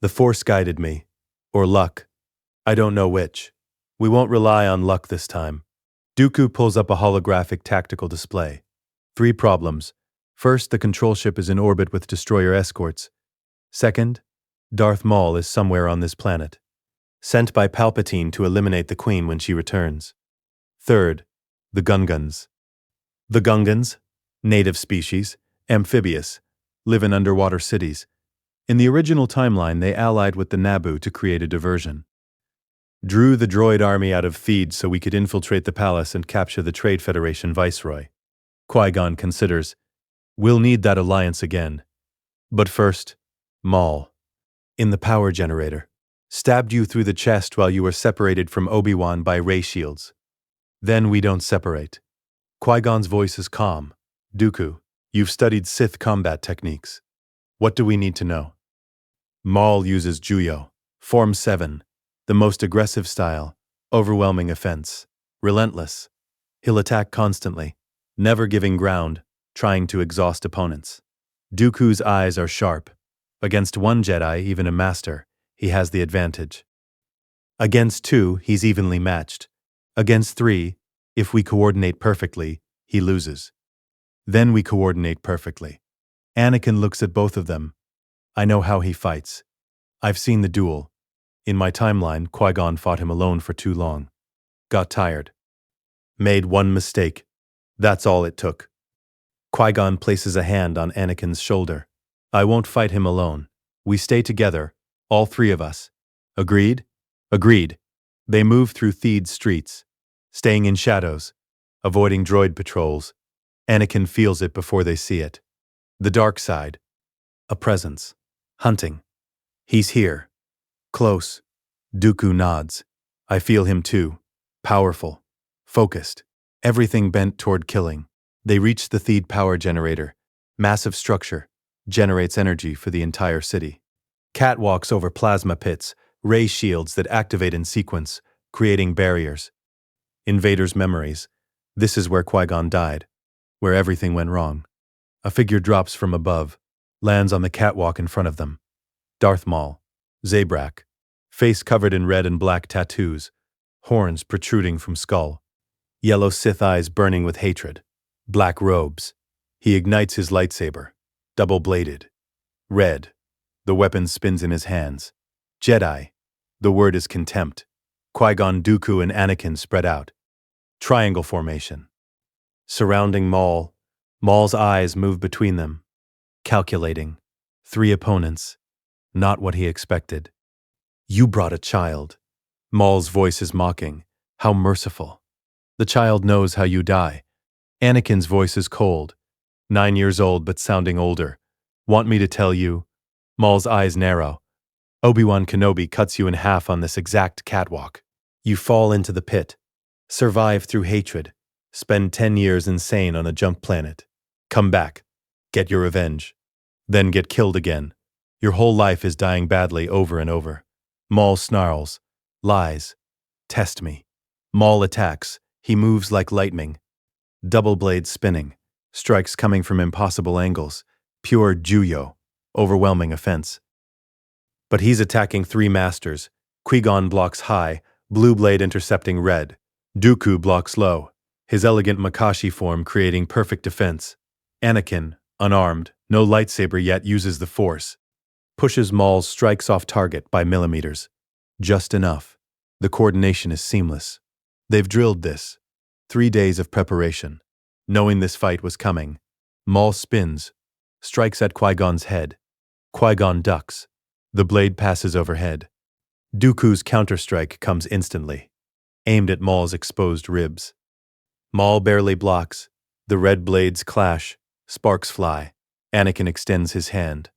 The Force guided me. Or luck. I don't know which. We won't rely on luck this time. Dooku pulls up a holographic tactical display. 3 problems. First, the control ship is in orbit with destroyer escorts. Second, Darth Maul is somewhere on this planet, sent by Palpatine to eliminate the Queen when she returns. Third, the Gungans. The Gungans, native species, amphibious, live in underwater cities. In the original timeline, they allied with the Naboo to create a diversion. Drew the droid army out of Theed so we could infiltrate the palace and capture the Trade Federation viceroy. Qui-Gon considers, we'll need that alliance again. But first, Maul, in the power generator, stabbed you through the chest while you were separated from Obi-Wan by ray shields. Then we don't separate. Qui-Gon's voice is calm. Dooku, you've studied Sith combat techniques. What do we need to know? Maul uses Juyo, Form 7, the most aggressive style, overwhelming offense, relentless. He'll attack constantly, never giving ground, trying to exhaust opponents. Dooku's eyes are sharp. Against one Jedi, even a master, he has the advantage. Against two, he's evenly matched. Against three, if we coordinate perfectly, he loses. Then we coordinate perfectly. Anakin looks at both of them. I know how he fights. I've seen the duel. In my timeline, Qui-Gon fought him alone for too long. Got tired. Made one mistake. That's all it took. Qui-Gon places a hand on Anakin's shoulder. I won't fight him alone. We stay together, all three of us. Agreed? Agreed. They move through Theed's streets, staying in shadows, avoiding droid patrols. Anakin feels it before they see it. The dark side. A presence. Hunting. He's here. Close. Dooku nods. I feel him too. Powerful. Focused. Everything bent toward killing. They reach the Theed power generator. Massive structure. Generates energy for the entire city. Catwalks over plasma pits, ray shields that activate in sequence, creating barriers. In Vader's memories, this is where Qui-Gon died, where everything went wrong. A figure drops from above, lands on the catwalk in front of them. Darth Maul, Zabrak, face covered in red and black tattoos, horns protruding from skull, yellow Sith eyes burning with hatred, black robes. He ignites his lightsaber, double-bladed. Red, the weapon spins in his hands. Jedi, the word is contempt. Qui-Gon, Dooku, and Anakin spread out. Triangle formation. Surrounding Maul, Maul's eyes move between them. Calculating. 3 opponents. Not what he expected. You brought a child. Maul's voice is mocking. How merciful. The child knows how you die. Anakin's voice is cold. 9 years old but sounding older. Want me to tell you? Maul's eyes narrow. Obi-Wan Kenobi cuts you in half on this exact catwalk. You fall into the pit. Survive through hatred. Spend 10 years insane on a junk planet. Come back. Get your revenge. Then get killed again. Your whole life is dying badly over and over. Maul snarls. Lies. Test me. Maul attacks. He moves like lightning. Double blade spinning. Strikes coming from impossible angles. Pure Juyo. Overwhelming offense. But he's attacking 3 masters. Qui-Gon blocks high, blue blade intercepting red. Dooku blocks low, his elegant Makashi form creating perfect defense. Anakin, unarmed, no lightsaber yet, uses the Force. Pushes Maul's strikes off target by millimeters. Just enough. The coordination is seamless. They've drilled this. 3 days of preparation. Knowing this fight was coming, Maul spins, strikes at Qui-Gon's head. Qui-Gon ducks. The blade passes overhead. Dooku's counterstrike comes instantly, aimed at Maul's exposed ribs. Maul barely blocks. The red blades clash. Sparks fly. Anakin extends his hand.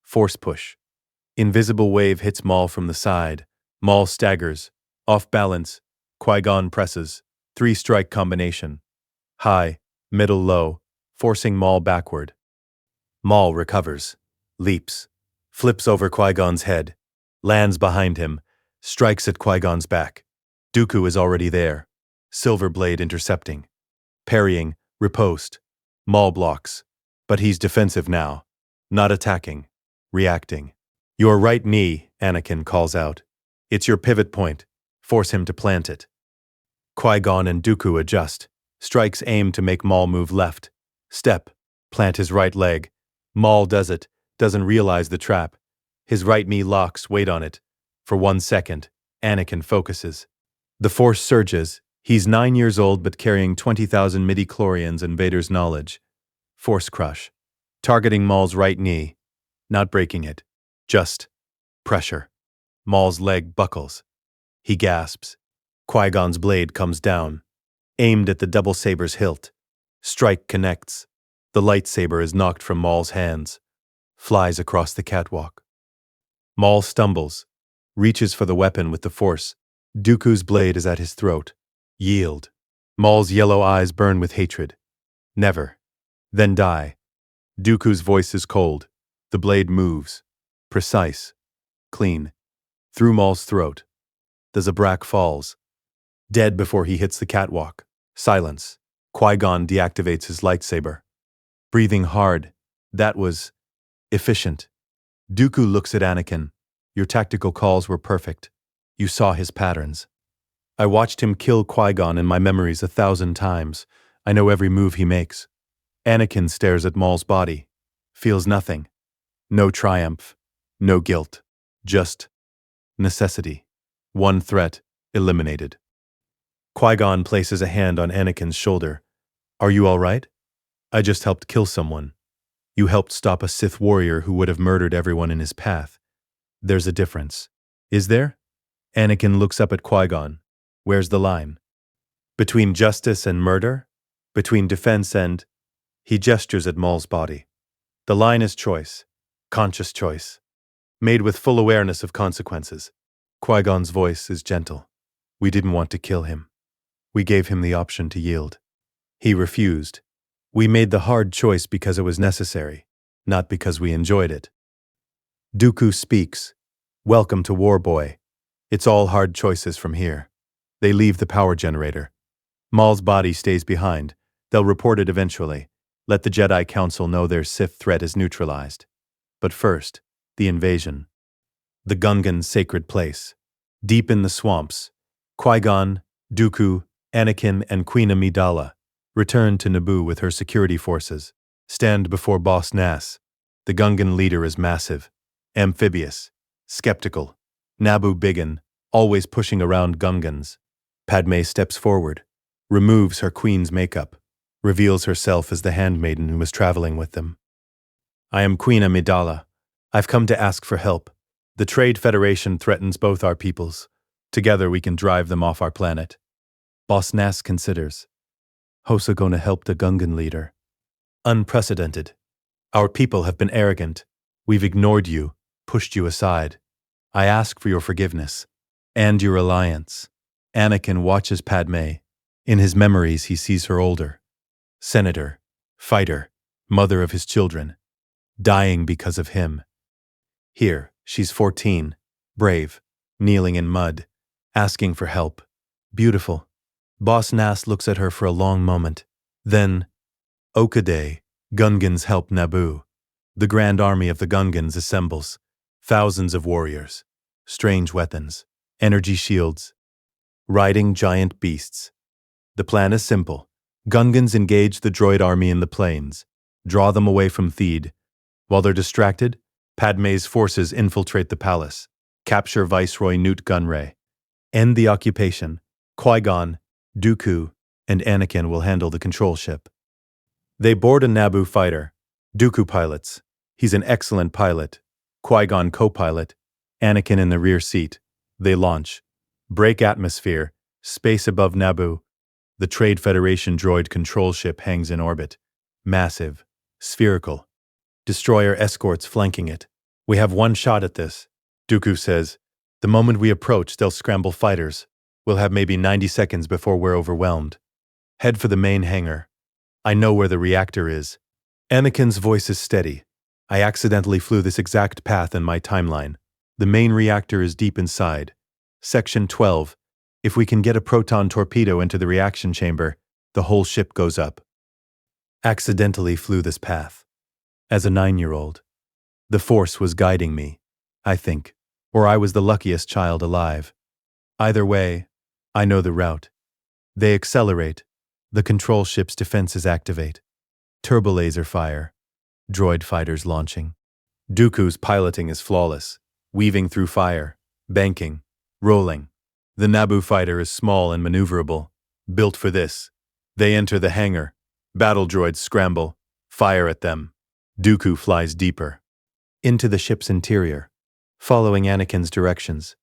Force push. Invisible wave hits Maul from the side. Maul staggers. Off balance. Qui-Gon presses. 3-strike combination. High, middle, low, forcing Maul backward. Maul recovers. Leaps. Flips over Qui-Gon's head. Lands behind him. Strikes at Qui-Gon's back. Dooku is already there. Silver blade intercepting. Parrying. Riposte. Maul blocks. But he's defensive now. Not attacking. Reacting. Your right knee, Anakin calls out. It's your pivot point. Force him to plant it. Qui-Gon and Dooku adjust. Strikes aim to make Maul move left. Step. Plant his right leg. Maul does it. Doesn't realize the trap. His right knee locks, weight on it. For 1 second, Anakin focuses. The Force surges. He's 9 years old but carrying 20,000 midi-chlorians and Vader's knowledge. Force crush. Targeting Maul's right knee. Not breaking it. Just pressure. Maul's leg buckles. He gasps. Qui-Gon's blade comes down, aimed at the double saber's hilt. Strike connects. The lightsaber is knocked from Maul's hands, flies across the catwalk. Maul stumbles, reaches for the weapon with the force. Dooku's blade is at his throat. Yield. Maul's yellow eyes burn with hatred. Never. Then die. Dooku's voice is cold. The blade moves. Precise. Clean. Through Maul's throat. The Zabrak falls. Dead before he hits the catwalk. Silence. Qui-Gon deactivates his lightsaber. Breathing hard. That was efficient. Dooku looks at Anakin. Your tactical calls were perfect. You saw his patterns. I watched him kill Qui-Gon in my memories 1,000 times. I know every move he makes. Anakin stares at Maul's body. Feels nothing. No triumph. No guilt. Just necessity. One threat eliminated. Qui-Gon places a hand on Anakin's shoulder. Are you all right? I just helped kill someone. You helped stop a Sith warrior who would have murdered everyone in his path. There's a difference. Is there? Anakin looks up at Qui-Gon. Where's the line? Between justice and murder? Between defense and... He gestures at Maul's body. The line is choice. Conscious choice. Made with full awareness of consequences. Qui-Gon's voice is gentle. We didn't want to kill him. We gave him the option to yield. He refused. We made the hard choice because it was necessary, not because we enjoyed it. Dooku speaks. Welcome to War Boy. It's all hard choices from here. They leave the power generator. Maul's body stays behind. They'll report it eventually. Let the Jedi Council know their Sith threat is neutralized. But first, the invasion. The Gungan's sacred place. Deep in the swamps, Qui-Gon, Dooku, Anakin, and Queen Amidala return to Naboo with her security forces, stand before Boss Nass. The Gungan leader is massive, amphibious, skeptical. Naboo Biggin, always pushing around Gungans. Padme steps forward, removes her queen's makeup, reveals herself as the handmaiden who was traveling with them. I am Queen Amidala. I've come to ask for help. The Trade Federation threatens both our peoples. Together we can drive them off our planet. Boss Nass considers. Hosa gonna help the Gungan leader. Unprecedented. Our people have been arrogant. We've ignored you, pushed you aside. I ask for your forgiveness. And your alliance. Anakin watches Padme. In his memories he sees her older. Senator. Fighter. Mother of his children. Dying because of him. Here, she's 14. Brave. Kneeling in mud. Asking for help. Beautiful. Boss Nass looks at her for a long moment. Then, Okade, Gungans help Naboo. The grand army of the Gungans assembles. Thousands of warriors. Strange weapons. Energy shields. Riding giant beasts. The plan is simple. Gungans engage the droid army in the plains. Draw them away from Theed. While they're distracted, Padme's forces infiltrate the palace. Capture Viceroy Newt Gunray. End the occupation. Qui-Gon, Dooku, and Anakin will handle the control ship. They board a Naboo fighter. Dooku pilots. He's an excellent pilot. Qui-Gon co-pilot. Anakin in the rear seat. They launch. Break atmosphere. Space above Naboo. The Trade Federation droid control ship hangs in orbit. Massive. Spherical. Destroyer escorts flanking it. We have one shot at this, Dooku says. The moment we approach, they'll scramble fighters. We'll have maybe 90 seconds before we're overwhelmed. Head for the main hangar. I know where the reactor is. Anakin's voice is steady. I accidentally flew this exact path in my timeline. The main reactor is deep inside. Section 12. If we can get a proton torpedo into the reaction chamber, the whole ship goes up. Accidentally flew this path. As a 9-year-old. The Force was guiding me, I think, or I was the luckiest child alive. Either way, I know the route. They accelerate. The control ship's defenses activate. Turbolaser fire. Droid fighters launching. Dooku's piloting is flawless, weaving through fire, banking, rolling. The Naboo fighter is small and maneuverable, built for this. They enter the hangar. Battle droids scramble, fire at them. Dooku flies deeper. Into the ship's interior, following Anakin's directions.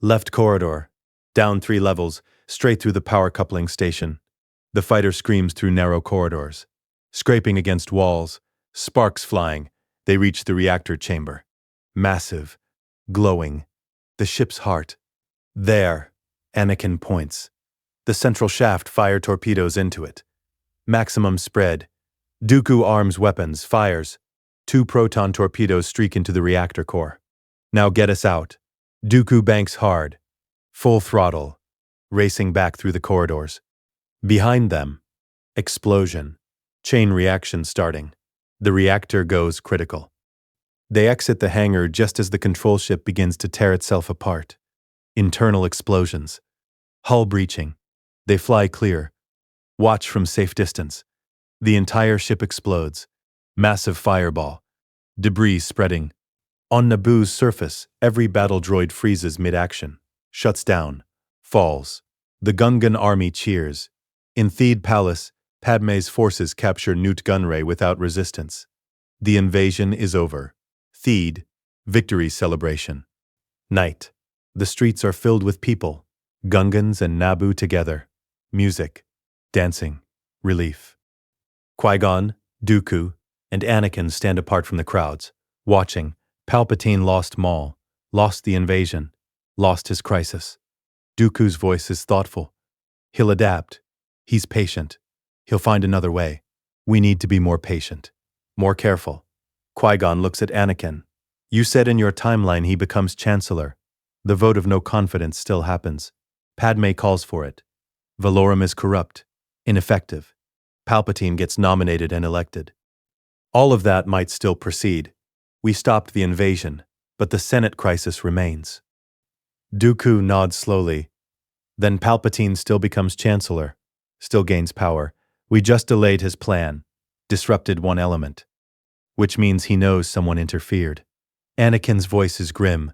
Left corridor. Down 3 levels, straight through the power coupling station. The fighter screams through narrow corridors. Scraping against walls, sparks flying, they reach the reactor chamber. Massive, glowing. The ship's heart. There, Anakin points. The central shaft fire torpedoes into it. Maximum spread. Dooku arms weapons, fires. 2 proton torpedoes streak into the reactor core. Now get us out. Dooku banks hard. Full throttle. Racing back through the corridors. Behind them. Explosion. Chain reaction starting. The reactor goes critical. They exit the hangar just as the control ship begins to tear itself apart. Internal explosions. Hull breaching. They fly clear. Watch from safe distance. The entire ship explodes. Massive fireball. Debris spreading. On Naboo's surface, every battle droid freezes mid-action. Shuts down. Falls. The Gungan army cheers. In Theed Palace, Padme's forces capture Nute Gunray without resistance. The invasion is over. Theed. Victory celebration. Night. The streets are filled with people. Gungans and Naboo together. Music. Dancing. Relief. Qui-Gon, Dooku, and Anakin stand apart from the crowds, watching. Palpatine lost Maul, lost the invasion, lost his crisis. Dooku's voice is thoughtful. He'll adapt. He's patient. He'll find another way. We need to be more patient. More careful. Qui-Gon looks at Anakin. You said in your timeline he becomes Chancellor. The vote of no confidence still happens. Padme calls for it. Valorum is corrupt, ineffective. Palpatine gets nominated and elected. All of that might still proceed. We stopped the invasion, but the Senate crisis remains. Dooku nods slowly. Then Palpatine still becomes Chancellor, still gains power. We just delayed his plan, disrupted one element. Which means he knows someone interfered. Anakin's voice is grim.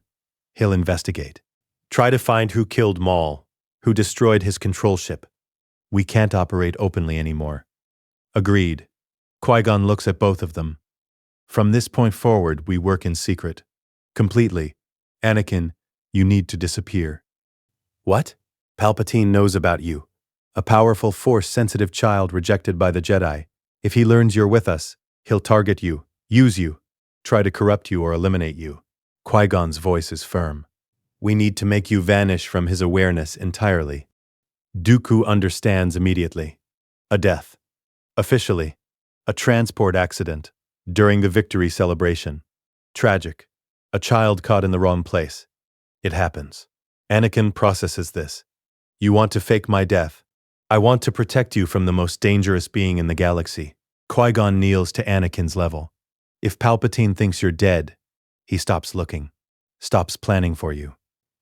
He'll investigate. Try to find who killed Maul, who destroyed his control ship. We can't operate openly anymore. Agreed. Qui-Gon looks at both of them. From this point forward, we work in secret. Completely. Anakin, you need to disappear. What? Palpatine knows about you. A powerful, Force-sensitive child rejected by the Jedi. If he learns you're with us, he'll target you, use you, try to corrupt you or eliminate you. Qui-Gon's voice is firm. We need to make you vanish from his awareness entirely. Dooku understands immediately. A death. Officially. A transport accident. During the victory celebration. Tragic. A child caught in the wrong place. It happens. Anakin processes this. You want to fake my death. I want to protect you from the most dangerous being in the galaxy. Qui-Gon kneels to Anakin's level. If Palpatine thinks you're dead, he stops looking, stops planning for you.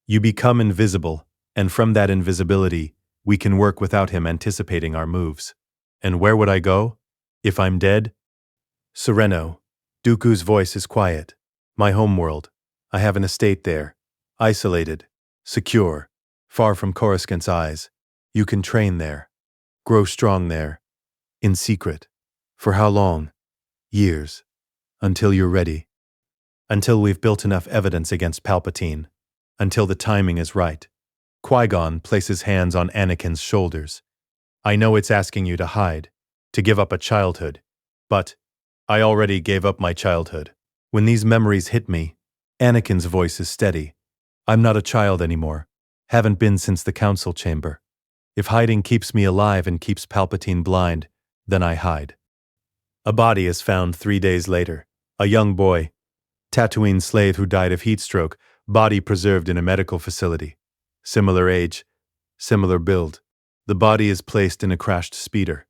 You become invisible, and from that invisibility, we can work without him anticipating our moves. And where would I go? If I'm dead? Sereno. Dooku's voice is quiet. My homeworld. I have an estate there. Isolated. Secure. Far from Coruscant's eyes. You can train there. Grow strong there. In secret. For how long? Years. Until you're ready. Until we've built enough evidence against Palpatine. Until the timing is right. Qui-Gon places hands on Anakin's shoulders. I know it's asking you to hide, to give up a childhood, but I already gave up my childhood. When these memories hit me, Anakin's voice is steady. I'm not a child anymore. Haven't been since the council chamber. If hiding keeps me alive and keeps Palpatine blind, then I hide. A body is found 3 days later. A young boy. Tatooine slave who died of heat stroke, body preserved in a medical facility. Similar age, similar build. The body is placed in a crashed speeder.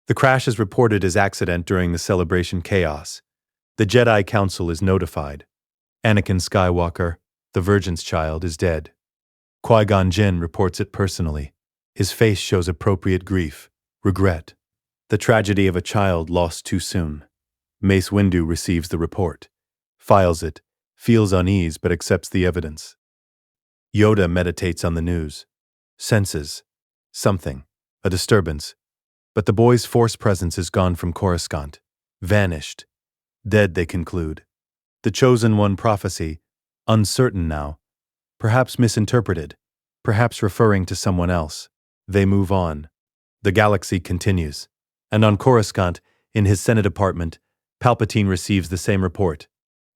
The crash is reported as accident during the celebration chaos. The Jedi Council is notified. Anakin Skywalker, the Virgin's child, is dead. Qui-Gon Jinn reports it personally. His face shows appropriate grief, regret. The tragedy of a child lost too soon. Mace Windu receives the report, files it, feels unease but accepts the evidence. Yoda meditates on the news, senses something, a disturbance, but the boy's Force presence is gone from Coruscant, vanished. Dead, they conclude. The Chosen One prophecy, uncertain now, perhaps misinterpreted, perhaps referring to someone else. They move on. The galaxy continues. And on Coruscant, in his Senate apartment, Palpatine receives the same report.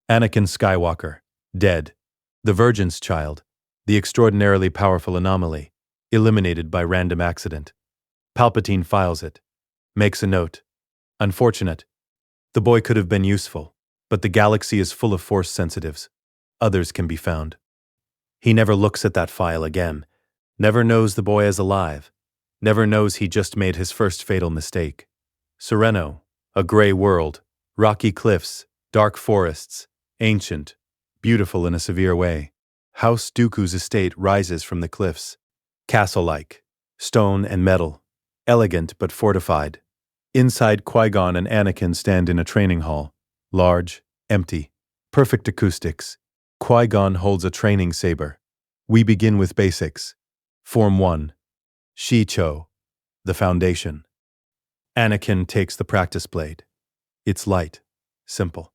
Anakin Skywalker, dead. The Virgin's child, the extraordinarily powerful anomaly, eliminated by random accident. Palpatine files it. Makes a note. Unfortunate. The boy could have been useful, but the galaxy is full of Force sensitives. Others can be found. He never looks at that file again. Never knows the boy is alive. Never knows he just made his first fatal mistake. Sereno, a gray world, rocky cliffs, dark forests, ancient, beautiful in a severe way. House Dooku's estate rises from the cliffs. Castle-like, stone and metal, elegant but fortified. Inside, Qui-Gon and Anakin stand in a training hall. Large, empty, perfect acoustics. Qui-Gon holds a training saber. We begin with basics. Form 1. Shi-Cho, the foundation. Anakin takes the practice blade. It's light, simple.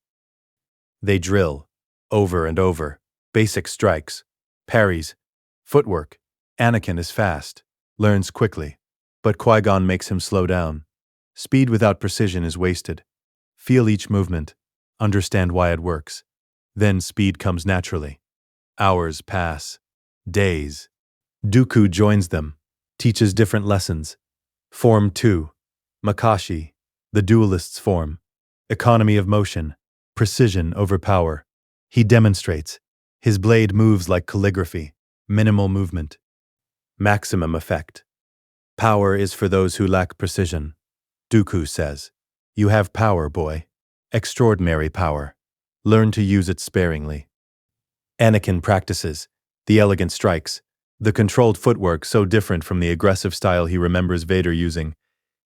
They drill, over and over, basic strikes, parries, footwork. Anakin is fast, learns quickly, but Qui-Gon makes him slow down. Speed without precision is wasted. Feel each movement, understand why it works. Then speed comes naturally. Hours pass. Days. Dooku joins them, teaches different lessons. Form 2. Makashi, the duelist's form. Economy of motion, precision over power. He demonstrates. His blade moves like calligraphy, minimal movement. Maximum effect. Power is for those who lack precision. Dooku says, "You have power, boy. Extraordinary power. Learn to use it sparingly." Anakin practices, the elegant strikes, the controlled footwork so different from the aggressive style he remembers Vader using.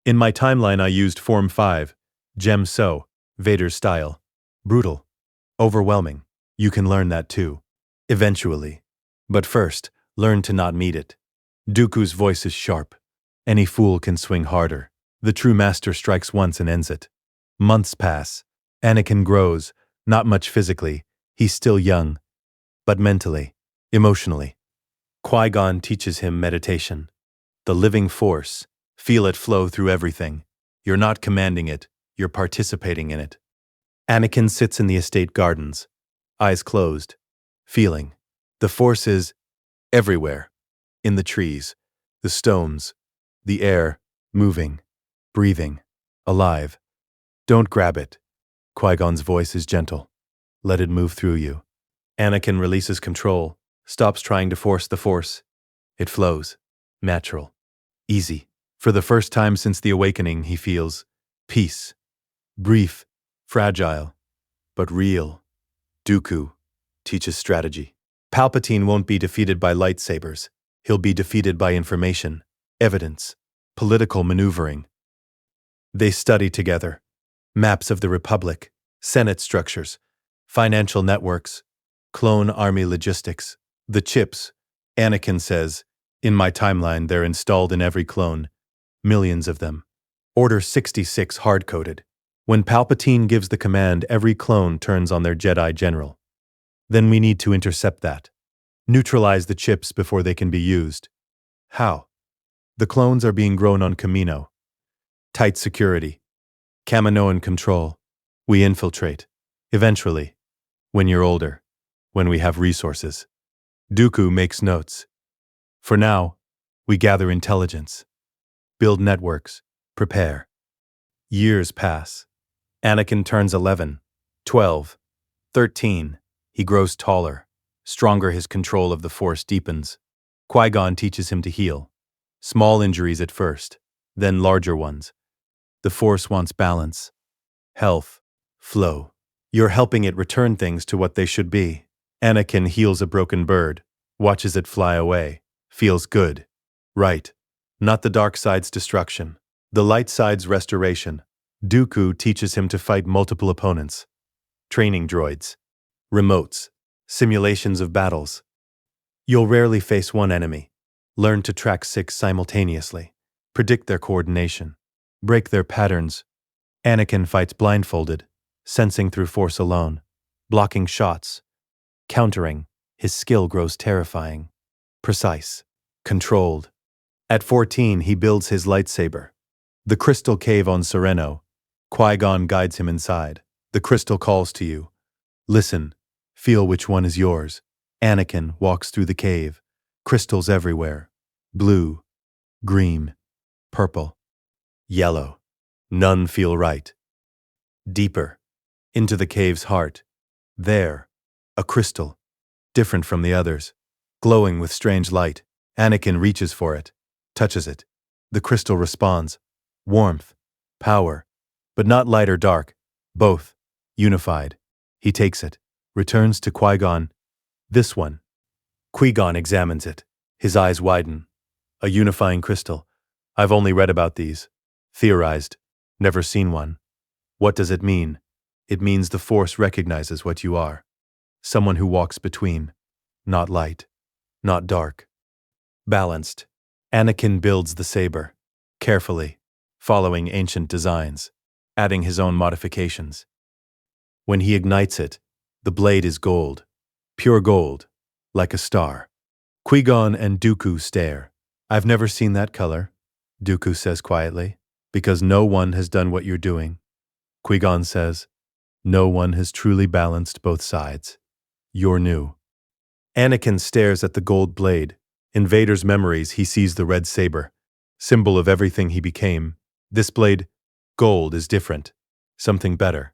In my timeline I used Form 5, Gem So, Vader's style. Brutal. Overwhelming. You can learn that too. Eventually. But first, learn to not meet it. Dooku's voice is sharp. Any fool can swing harder. The true master strikes once and ends it. Months pass. Anakin grows, not much physically. He's still young. But mentally, emotionally. Qui-Gon teaches him meditation. The living force. Feel it flow through everything. You're not commanding it, you're participating in it. Anakin sits in the estate gardens, eyes closed, feeling. The force is everywhere. In the trees, the stones, the air, moving, breathing, alive. Don't grab it. Qui-Gon's voice is gentle. Let it move through you. Anakin releases control, stops trying to force the force. It flows. Natural. Easy. For the first time since the awakening, he feels peace. Brief, fragile, but real. Dooku teaches strategy. Palpatine won't be defeated by lightsabers. He'll be defeated by information, evidence, political maneuvering. They study together. Maps of the Republic, Senate structures, financial networks, clone army logistics. The chips, Anakin says, in my timeline they're installed in every clone. Millions of them. Order 66 hard-coded. When Palpatine gives the command, every clone turns on their Jedi general. Then we need to intercept that. Neutralize the chips before they can be used. How? The clones are being grown on Kamino. Tight security. Kaminoan control. We infiltrate. Eventually. When you're older. When we have resources. Dooku makes notes. For now, we gather intelligence. Build networks. Prepare. Years pass. Anakin turns 11, 12, 13. He grows taller. Stronger, his control of the Force deepens. Qui-Gon teaches him to heal. Small injuries at first, then larger ones. The Force wants balance. Health. Flow. You're helping it return things to what they should be. Anakin heals a broken bird, watches it fly away. Feels good. Right. Not the dark side's destruction. The light side's restoration. Dooku teaches him to fight multiple opponents. Training droids. Remotes. Simulations of battles. You'll rarely face one enemy. Learn to track 6 simultaneously. Predict their coordination. Break their patterns. Anakin fights blindfolded, sensing through Force alone. Blocking shots. Countering. His skill grows terrifying. Precise. controlled. At 14, he builds his lightsaber. The crystal cave on Sereno. Qui-Gon guides him inside. The crystal calls to you. Listen, feel which one is yours. Anakin walks through the cave. Crystals everywhere. Blue, green, purple, yellow. None feel right. Deeper, into the cave's heart. There, a crystal, different from the others, glowing with strange light. Anakin reaches for it, touches it. The crystal responds. Warmth, power, but not light or dark, both, unified. He takes it, returns to Qui-Gon. This one. Qui-Gon examines it. His eyes widen. A unifying crystal. I've only read about these. Theorized. Never seen one. What does it mean? It means the Force recognizes what you are. Someone who walks between. Not light. Not dark. Balanced. Anakin builds the saber. Carefully. Following ancient designs. Adding his own modifications. When he ignites it, the blade is gold. Pure gold. Like a star. Qui-Gon and Dooku stare. I've never seen that color, Dooku says quietly, because no one has done what you're doing. Qui-Gon says, no one has truly balanced both sides. You're new. Anakin stares at the gold blade. In Vader's memories, he sees the red saber, symbol of everything he became. This blade, gold, is different. Something better.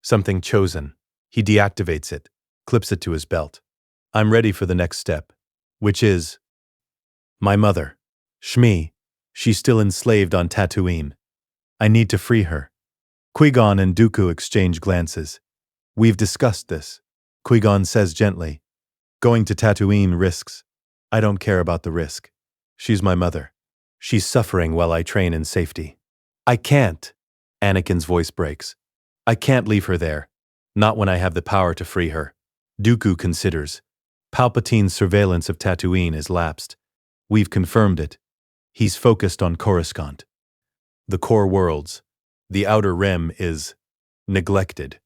Something chosen. He deactivates it, clips it to his belt. I'm ready for the next step, which is my mother, Shmi. She's still enslaved on Tatooine. I need to free her. Qui-Gon and Dooku exchange glances. We've discussed this, Qui-Gon says gently. Going to Tatooine risks. I don't care about the risk. She's my mother. She's suffering while I train in safety. I can't. Anakin's voice breaks. I can't leave her there. Not when I have the power to free her. Dooku considers. Palpatine's surveillance of Tatooine is lapsed. We've confirmed it. He's focused on Coruscant. The core worlds. The outer rim is neglected.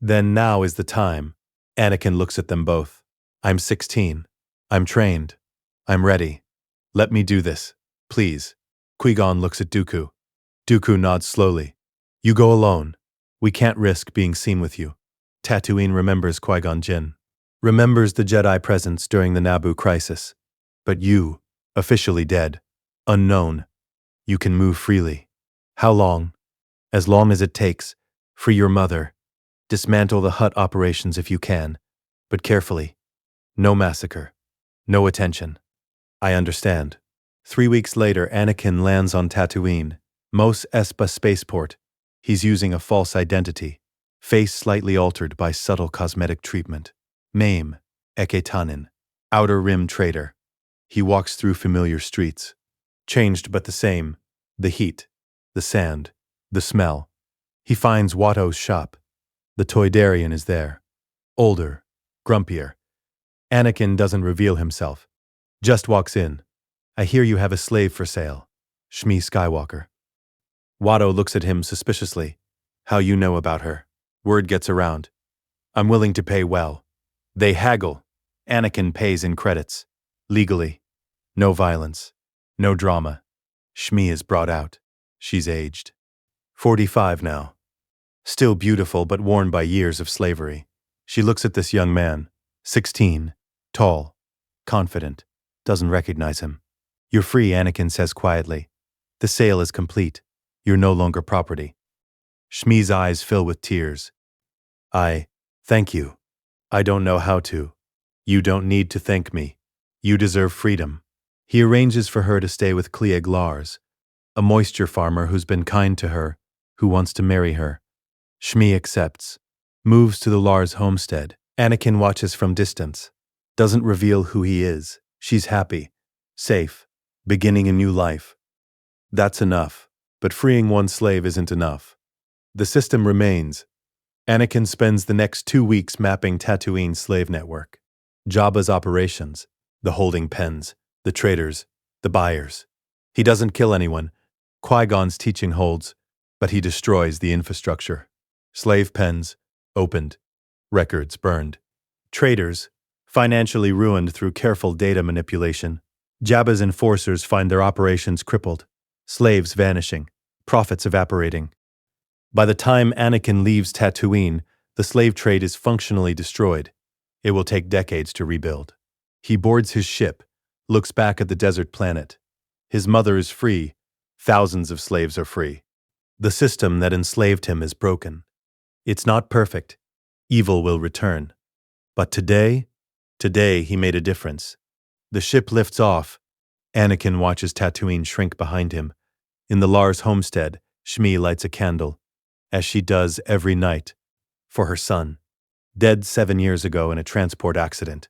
Then now is the time. Anakin looks at them both. I'm 16. I'm trained. I'm ready. Let me do this, please. Qui-Gon looks at Dooku. Dooku nods slowly. You go alone. We can't risk being seen with you. Tatooine remembers Qui-Gon Jinn. Remembers the Jedi presence during the Naboo crisis. But you, officially dead, unknown, you can move freely. How long? As long as it takes. Free your mother. Dismantle the Hutt operations if you can. But carefully. No massacre. No attention. I understand. 3 weeks later, Anakin lands on Tatooine, Mos Espa spaceport. He's using a false identity. Face slightly altered by subtle cosmetic treatment. Mame, Eketanin, Outer Rim trader. He walks through familiar streets. Changed but the same. The heat, the sand, the smell. He finds Watto's shop. The Toydarian is there. Older, grumpier. Anakin doesn't reveal himself. Just walks in. I hear you have a slave for sale. Shmi Skywalker. Watto looks at him suspiciously. How you know about her? Word gets around. I'm willing to pay well. They haggle. Anakin pays in credits. Legally. No violence. No drama. Shmi is brought out. She's aged. 45 now. Still beautiful but worn by years of slavery. She looks at this young man. 16. Tall. Confident. Doesn't recognize him. You're free, Anakin says quietly. The sale is complete. You're no longer property. Shmi's eyes fill with tears. Thank you. I don't know how to. You don't need to thank me. You deserve freedom. He arranges for her to stay with Cliegg Lars, a moisture farmer who's been kind to her, who wants to marry her. Shmi accepts. Moves to the Lars homestead. Anakin watches from distance. Doesn't reveal who he is. She's happy. Safe. Beginning a new life. That's enough. But freeing one slave isn't enough. The system remains. Anakin spends the next 2 weeks mapping Tatooine's slave network. Jabba's operations, the holding pens, the traders, the buyers. He doesn't kill anyone. Qui-Gon's teaching holds, but he destroys the infrastructure. Slave pens, opened. Records burned. Traders, financially ruined through careful data manipulation. Jabba's enforcers find their operations crippled, slaves vanishing, profits evaporating. By the time Anakin leaves Tatooine, the slave trade is functionally destroyed. It will take decades to rebuild. He boards his ship, looks back at the desert planet. His mother is free. Thousands of slaves are free. The system that enslaved him is broken. It's not perfect. Evil will return. But today he made a difference. The ship lifts off. Anakin watches Tatooine shrink behind him. In the Lars homestead, Shmi lights a candle, as she does every night, for her son, dead 7 years ago in a transport accident.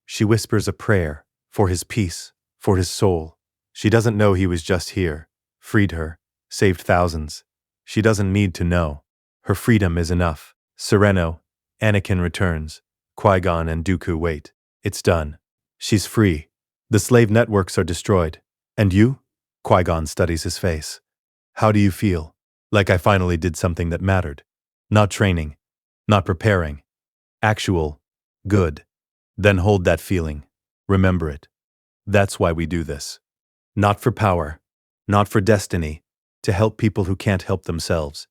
She whispers a prayer for his peace, for his soul. She doesn't know he was just here, freed her, saved thousands. She doesn't need to know. Her freedom is enough. Sereno, Anakin returns. Qui-Gon and Dooku wait. It's done. She's free. The slave networks are destroyed. And you? Qui-Gon studies his face. How do you feel? Like I finally did something that mattered. Not training. Not preparing. Actual. Good. Then hold that feeling. Remember it. That's why we do this. Not for power. Not for destiny. To help people who can't help themselves.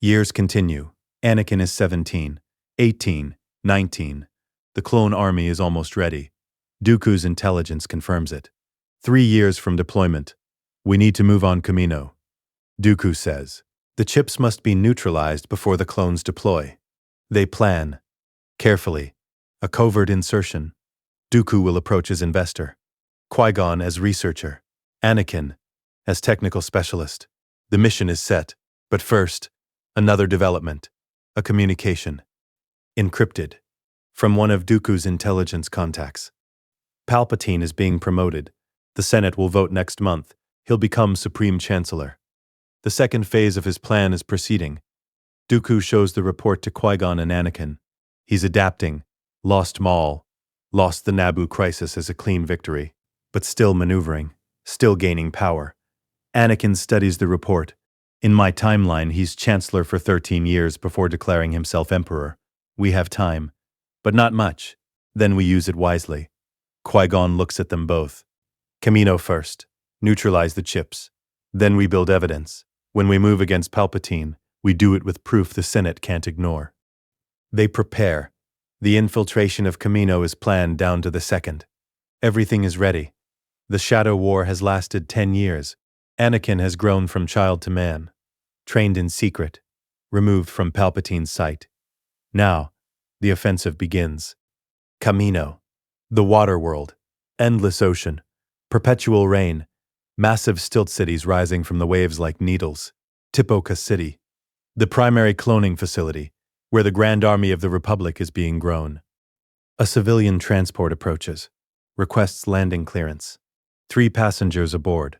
Years continue. Anakin is 17, 18, 19. The clone army is almost ready. Dooku's intelligence confirms it. 3 years from deployment. We need to move on Kamino. Dooku says. The chips must be neutralized before the clones deploy. They plan. Carefully. A covert insertion. Dooku will approach his investor. Qui-Gon as researcher. Anakin as technical specialist. The mission is set. But first, another development. A communication. Encrypted. From one of Dooku's intelligence contacts. Palpatine is being promoted. The Senate will vote next month. He'll become Supreme Chancellor. The second phase of his plan is proceeding. Dooku shows the report to Qui-Gon and Anakin. He's adapting. Lost Maul. Lost the Naboo crisis as a clean victory. But still maneuvering. Still gaining power. Anakin studies the report. In my timeline, he's Chancellor for 13 years before declaring himself Emperor. We have time. But not much. Then we use it wisely. Qui-Gon looks at them both. Kamino first. Neutralize the chips. Then we build evidence. When we move against Palpatine, we do it with proof the Senate can't ignore. They prepare. The infiltration of Kamino is planned down to the second. Everything is ready. The Shadow War has lasted 10 years. Anakin has grown from child to man. Trained in secret. Removed from Palpatine's sight. Now, the offensive begins. Kamino. The water world. Endless ocean. Perpetual rain. Massive stilt cities rising from the waves like needles. Tipoca City. The primary cloning facility, where the Grand Army of the Republic is being grown. A civilian transport approaches. Requests landing clearance. 3 passengers aboard.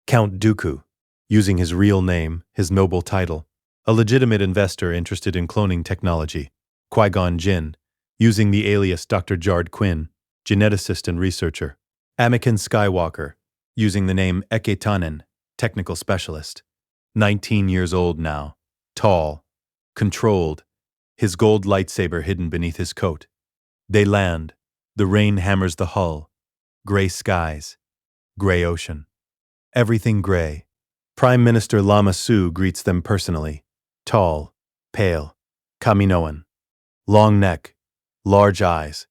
Count Dooku, using his real name, his noble title. A legitimate investor interested in cloning technology. Qui-Gon Jinn, using the alias Dr. Jard Quinn, geneticist and researcher. Anakin Skywalker, using the name Eke Tannen, technical specialist. 19 years old now. Tall. Controlled. His gold lightsaber hidden beneath his coat. They land. The rain hammers the hull. Gray skies. Gray ocean. Everything gray. Prime Minister Lama Su greets them personally. Tall. Pale. Kaminoan. Long neck. Large eyes.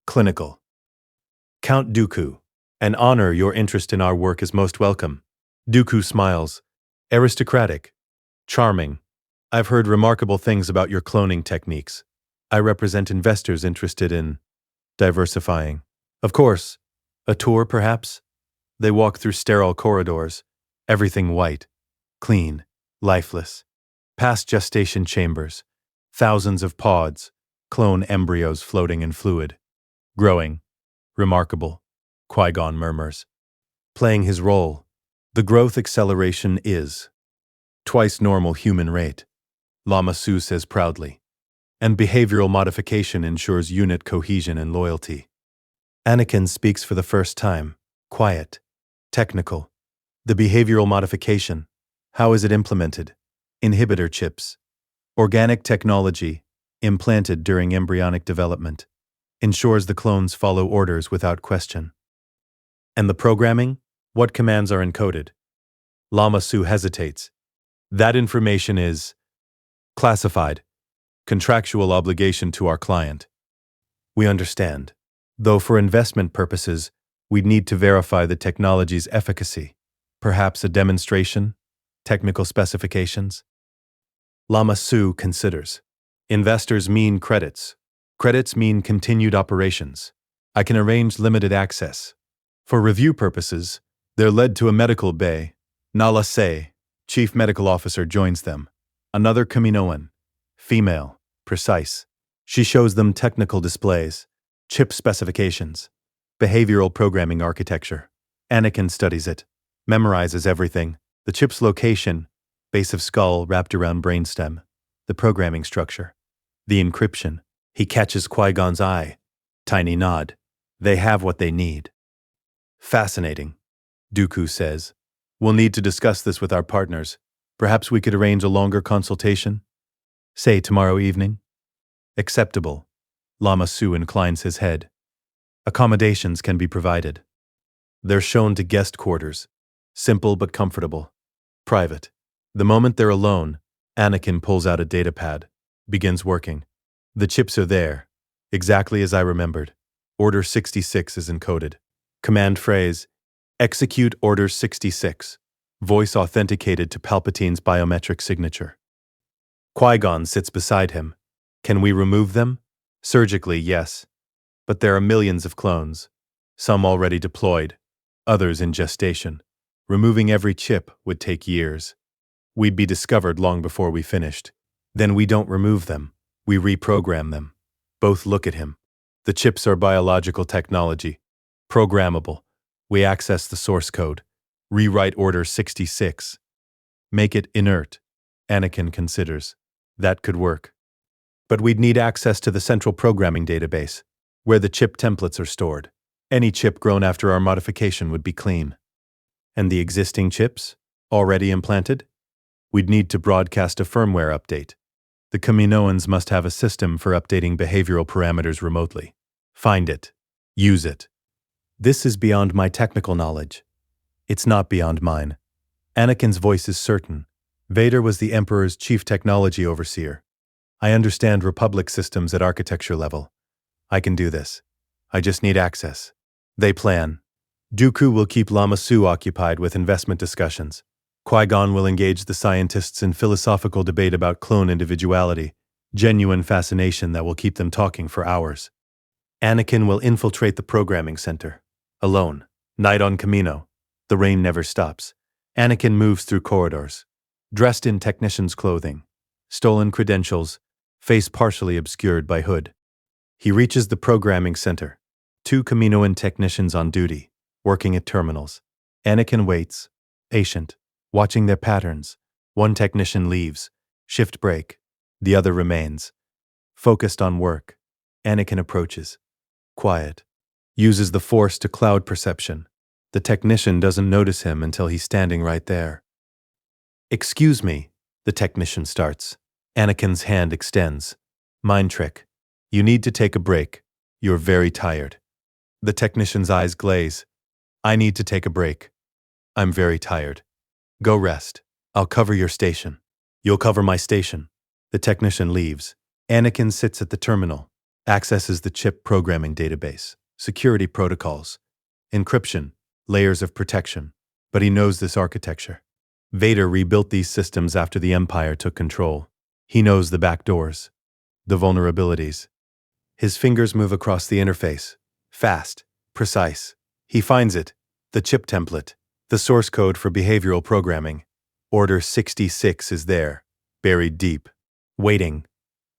Clinical. Count Dooku. An honor. Your interest in our work is most welcome. Dooku smiles. Aristocratic. Charming. I've heard remarkable things about your cloning techniques. I represent investors interested in diversifying. Of course. A tour, perhaps? They walk through sterile corridors. Everything white. Clean. Lifeless. Past gestation chambers. Thousands of pods. Clone embryos floating in fluid. Growing. Remarkable. Qui-Gon murmurs. Playing his role. The growth acceleration is twice normal human rate. Lama Su says proudly. And behavioral modification ensures unit cohesion and loyalty. Anakin speaks for the first time. Quiet. Technical. The behavioral modification. How is it implemented? Inhibitor chips. Organic technology, implanted during embryonic development. Ensures the clones follow orders without question. And the programming? What commands are encoded? Lama Su hesitates. That information is classified. Contractual obligation to our client. We understand. Though for investment purposes, we'd need to verify the technology's efficacy. Perhaps a demonstration? Technical specifications? Lama Su considers. Investors mean credits. Credits mean continued operations. I can arrange limited access. For review purposes, they're led to a medical bay. Nala Se, chief medical officer, joins them. Another Kaminoan, female, precise. She shows them technical displays, chip specifications, behavioral programming architecture. Anakin studies it, memorizes everything, the chip's location, base of skull wrapped around brainstem, the programming structure, the encryption. He catches Qui-Gon's eye. Tiny nod. They have what they need. Fascinating, Dooku says. We'll need to discuss this with our partners. Perhaps we could arrange a longer consultation? Say tomorrow evening? Acceptable. Lama Su inclines his head. Accommodations can be provided. They're shown to guest quarters. Simple but comfortable. Private. The moment they're alone, Anakin pulls out a datapad, begins working. The chips are there, exactly as I remembered. Order 66 is encoded. Command phrase, execute Order 66. Voice authenticated to Palpatine's biometric signature. Qui-Gon sits beside him. Can we remove them? Surgically, yes. But there are millions of clones. Some already deployed, others in gestation. Removing every chip would take years. We'd be discovered long before we finished. Then we don't remove them. We reprogram them. Both look at him. The chips are biological technology. Programmable. We access the source code. Rewrite Order 66. Make it inert. Anakin considers. That could work. But we'd need access to the central programming database, where the chip templates are stored. Any chip grown after our modification would be clean. And the existing chips? Already implanted? We'd need to broadcast a firmware update. The Kaminoans must have a system for updating behavioral parameters remotely. Find it. Use it. This is beyond my technical knowledge. It's not beyond mine. Anakin's voice is certain. Vader was the Emperor's chief technology overseer. I understand Republic systems at architecture level. I can do this. I just need access. They plan. Dooku will keep Lama Su occupied with investment discussions. Qui-Gon will engage the scientists in philosophical debate about clone individuality, genuine fascination that will keep them talking for hours. Anakin will infiltrate the programming center. Alone. Night on Kamino. The rain never stops. Anakin moves through corridors. Dressed in technician's clothing. Stolen credentials. Face partially obscured by hood. He reaches the programming center. 2 Kaminoan technicians on duty, working at terminals. Anakin waits, patient, watching their patterns. One technician leaves. Shift break. The other remains. Focused on work. Anakin approaches. Quiet. Uses the Force to cloud perception. The technician doesn't notice him until he's standing right there. Excuse me, the technician starts. Anakin's hand extends. Mind trick. You need to take a break. You're very tired. The technician's eyes glaze. I need to take a break. I'm very tired. Go rest. I'll cover your station. You'll cover my station. The technician leaves. Anakin sits at the terminal, accesses the chip programming database, security protocols, encryption, layers of protection. But he knows this architecture. Vader rebuilt these systems after the Empire took control. He knows the back doors, the vulnerabilities. His fingers move across the interface. Fast, precise. He finds it, the chip template, the source code for behavioral programming. Order 66 is there, buried deep. Waiting.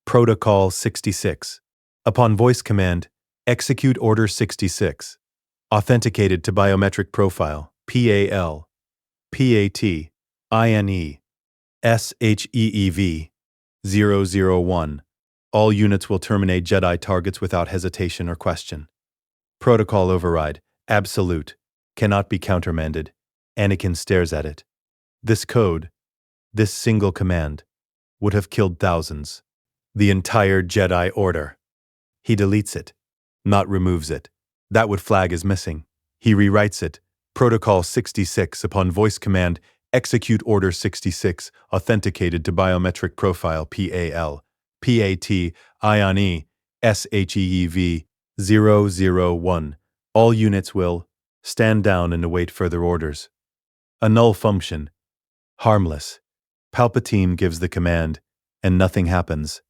Protocol 66. Upon voice command, execute Order 66. Authenticated to biometric profile, PAL, PAT, INE, SHEEV, 001. All units will terminate Jedi targets without hesitation or question. Protocol override, absolute, cannot be countermanded. Anakin stares at it. This code, this single command, would have killed thousands. The entire Jedi Order. He deletes it, not removes it. That would flag as missing. He rewrites it. Protocol 66 upon voice command, execute Order 66, authenticated to biometric profile PAL, PAT, IONE, SHEEV 001. All units will stand down and await further orders. A null function. Harmless. Palpatine gives the command, and nothing happens.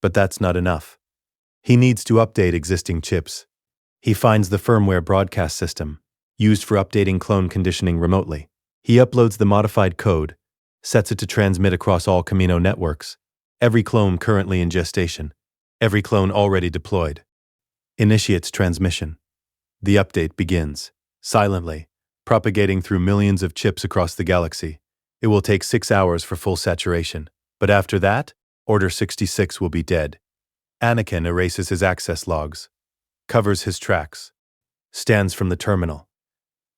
But that's not enough. He needs to update existing chips. He finds the firmware broadcast system, used for updating clone conditioning remotely. He uploads the modified code, sets it to transmit across all Camino networks, every clone currently in gestation, every clone already deployed. Initiates transmission. The update begins, silently, propagating through millions of chips across the galaxy. It will take 6 hours for full saturation, but after that, Order 66 will be dead. Anakin erases his access logs, covers his tracks, stands from the terminal.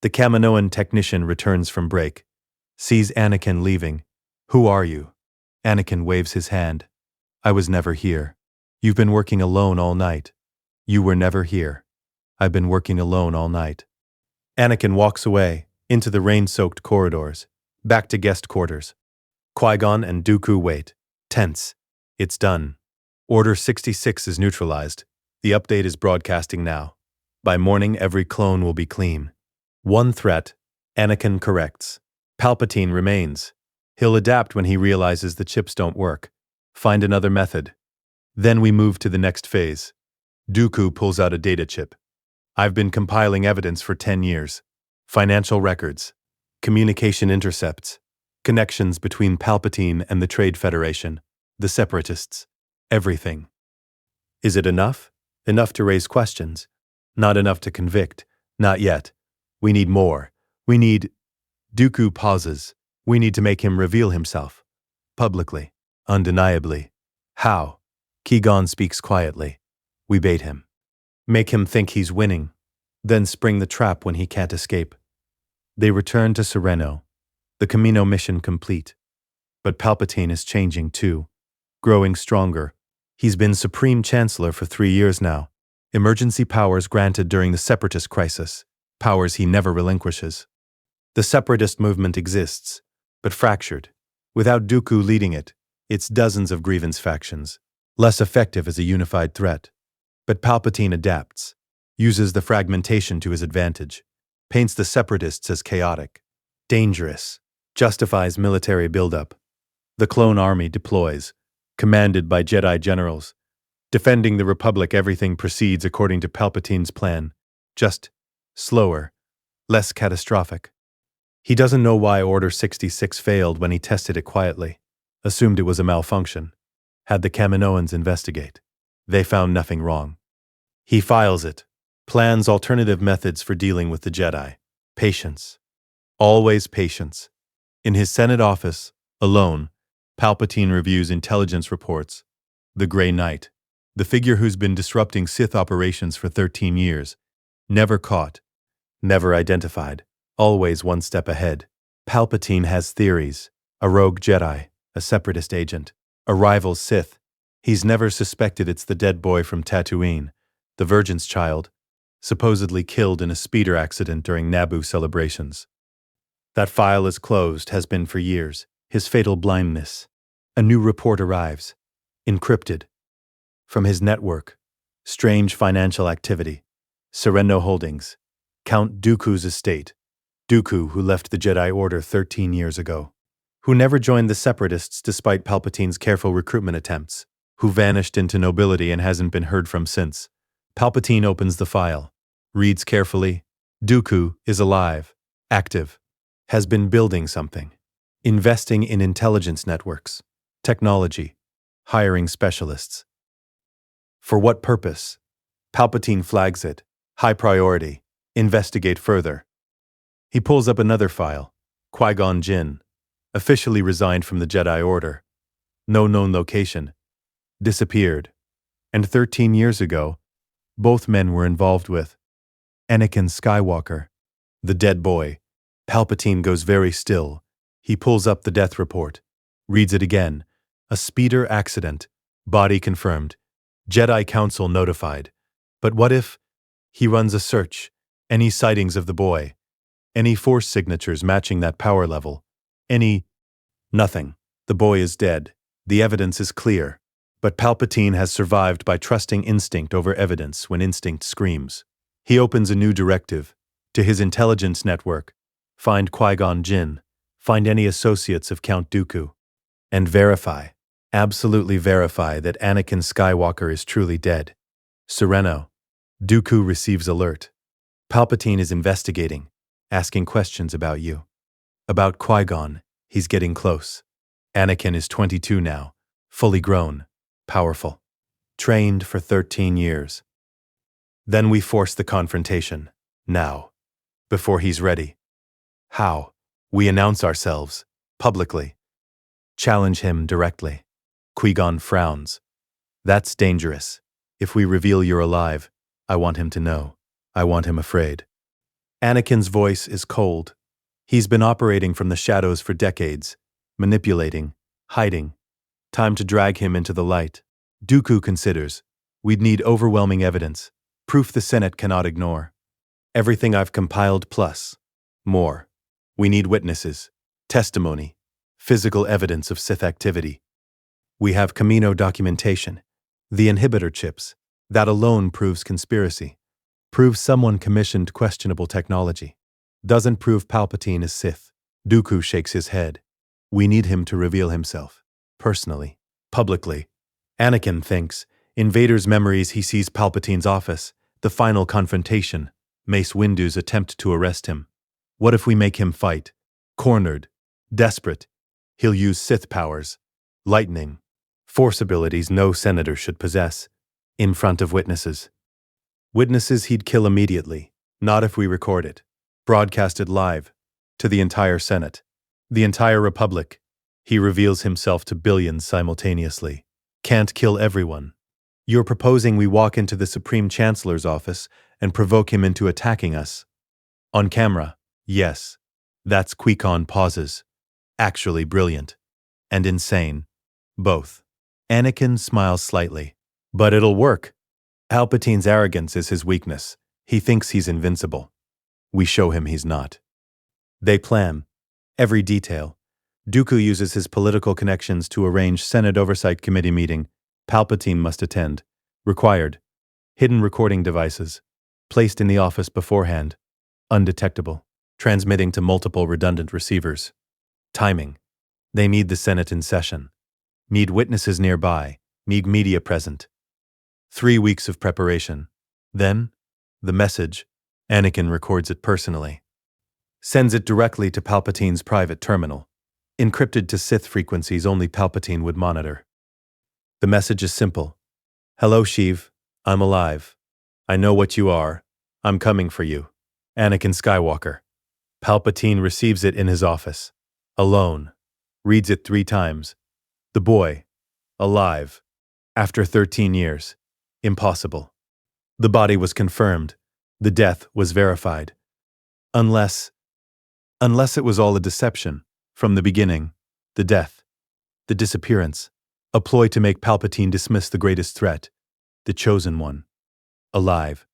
The Kaminoan technician returns from break, sees Anakin leaving. "Who are you?" Anakin waves his hand. "I was never here. You've been working alone all night." "You were never here. I've been working alone all night." Anakin walks away, into the rain-soaked corridors, back to guest quarters. Qui-Gon and Dooku wait, tense. It's done. Order 66 is neutralized. The update is broadcasting now. By morning, every clone will be clean. One threat, Anakin corrects. Palpatine remains. He'll adapt when he realizes the chips don't work. Find another method. Then we move to the next phase. Dooku pulls out a data chip. "I've been compiling evidence for 10 years. Financial records, communication intercepts, connections between Palpatine and the Trade Federation, the Separatists, everything." Is it enough? Enough to raise questions. Not enough to convict. Not yet. We need more. We need... Dooku pauses. We need to make him reveal himself. Publicly. Undeniably. How? Qui-Gon speaks quietly. We bait him. Make him think he's winning. Then spring the trap when he can't escape. They return to Sereno. The Camino mission complete. But Palpatine is changing too. Growing stronger. He's been Supreme Chancellor for 3 years now. Emergency powers granted during the Separatist crisis. Powers he never relinquishes. The Separatist movement exists, but fractured. Without Dooku leading it, it's dozens of grievance factions, less effective as a unified threat. But Palpatine adapts, uses the fragmentation to his advantage, paints the Separatists as chaotic, dangerous, justifies military buildup. The clone army deploys, commanded by Jedi generals. Defending the Republic, everything proceeds according to Palpatine's plan, just slower, less catastrophic. He doesn't know why Order 66 failed when he tested it quietly, assumed it was a malfunction, had the Kaminoans investigate. They found nothing wrong. He files it, plans alternative methods for dealing with the Jedi. Patience. Always patience. In his Senate office, alone, Palpatine reviews intelligence reports. The Grey Knight, the figure who's been disrupting Sith operations for 13 years, never caught, never identified, always one step ahead. Palpatine has theories, a rogue Jedi, a Separatist agent, a rival Sith. He's never suspected it's the dead boy from Tatooine, the Virgin's child, supposedly killed in a speeder accident during Naboo celebrations. That file is closed, has been for years. His fatal blindness. A new report arrives, encrypted. From his network, strange financial activity. Sereno Holdings, Count Dooku's estate. Dooku, who left the Jedi Order 13 years ago. Who never joined the Separatists despite Palpatine's careful recruitment attempts. Who vanished into nobility and hasn't been heard from since. Palpatine opens the file, reads carefully. Dooku is alive, active, has been building something. Investing in intelligence networks, technology, hiring specialists. For what purpose? Palpatine flags it. High priority. Investigate further. He pulls up another file. Qui-Gon Jinn. Officially resigned from the Jedi Order. No known location. Disappeared. And 13 years ago, both men were involved with Anakin Skywalker. The dead boy. Palpatine goes very still. He pulls up the death report, reads it again. A speeder accident, body confirmed, Jedi Council notified. But what if? He runs a search, Any sightings of the boy? Any force signatures matching that power level? Any... Nothing. The boy is dead. The evidence is clear. But Palpatine has survived by trusting instinct over evidence when instinct screams. He opens a new directive. To his intelligence network. Find Qui-Gon Jinn. Find any associates of Count Dooku. And verify, absolutely verify that Anakin Skywalker is truly dead. Sereno. Dooku receives alert. Palpatine is investigating, asking questions about you. About Qui-Gon, he's getting close. Anakin is 22 now, fully grown, powerful. Trained for 13 years. Then we force the confrontation, now, before he's ready. How? We announce ourselves, publicly. Challenge him directly. Qui-Gon frowns. That's dangerous. If we reveal you're alive, I want him to know. I want him afraid. Anakin's voice is cold. He's been operating from the shadows for decades, manipulating, hiding. Time to drag him into the light. Dooku considers, we'd need overwhelming evidence, proof the Senate cannot ignore. Everything I've compiled plus more. We need witnesses, testimony, physical evidence of Sith activity. We have Camino documentation, the inhibitor chips. That alone proves conspiracy. Proves someone commissioned questionable technology. Doesn't prove Palpatine is Sith. Dooku shakes his head. We need him to reveal himself. Personally. Publicly. Anakin thinks. In Vader's memories he sees Palpatine's office. The final confrontation. Mace Windu's attempt to arrest him. What if we make him fight? Cornered. Desperate. He'll use Sith powers. Lightning. Force abilities no senator should possess. In front of witnesses. Witnesses he'd kill immediately. Not if we record it. Broadcast it live. To the entire Senate. The entire Republic. He reveals himself to billions simultaneously. Can't kill everyone. You're proposing we walk into the Supreme Chancellor's office and provoke him into attacking us. On camera, yes. That's Qui-Gon pauses. Actually brilliant. And insane. Both. Anakin smiles slightly. But it'll work. Palpatine's arrogance is his weakness. He thinks he's invincible. We show him he's not. They plan. Every detail. Dooku uses his political connections to arrange Senate Oversight Committee meeting. Palpatine must attend. Required. Hidden recording devices. Placed in the office beforehand. Undetectable. Transmitting to multiple redundant receivers. Timing. They need the Senate in session. Need witnesses nearby. Need media present. 3 weeks of preparation. Then, the message. Anakin records it personally. Sends it directly to Palpatine's private terminal. Encrypted to Sith frequencies only Palpatine would monitor. The message is simple. Hello, Sheev. I'm alive. I know what you are. I'm coming for you. Anakin Skywalker. Palpatine receives it in his office. Alone. Reads it 3 times. The boy. Alive. After 13 years. Impossible. The body was confirmed. The death was verified. Unless it was all a deception. From the beginning. The death. The disappearance. A ploy to make Palpatine dismiss the greatest threat. The chosen one. Alive.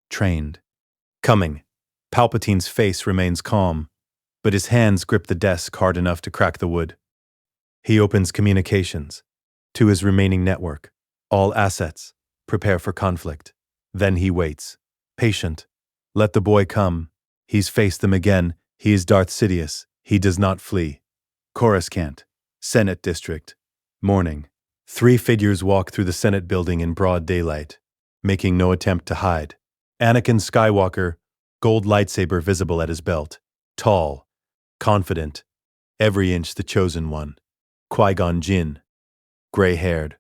Trained. Coming. Palpatine's face remains calm, but his hands grip the desk hard enough to crack the wood. He opens communications. To his remaining network. All assets. Prepare for conflict. Then he waits. Patient. Let the boy come. He's faced them again. He is Darth Sidious. He does not flee. Coruscant. Senate District. Morning. 3 figures walk through the Senate building in broad daylight, making no attempt to hide. Anakin Skywalker, gold lightsaber visible at his belt. Tall. Confident. Every inch the chosen one. Qui-Gon Jinn. Gray-haired.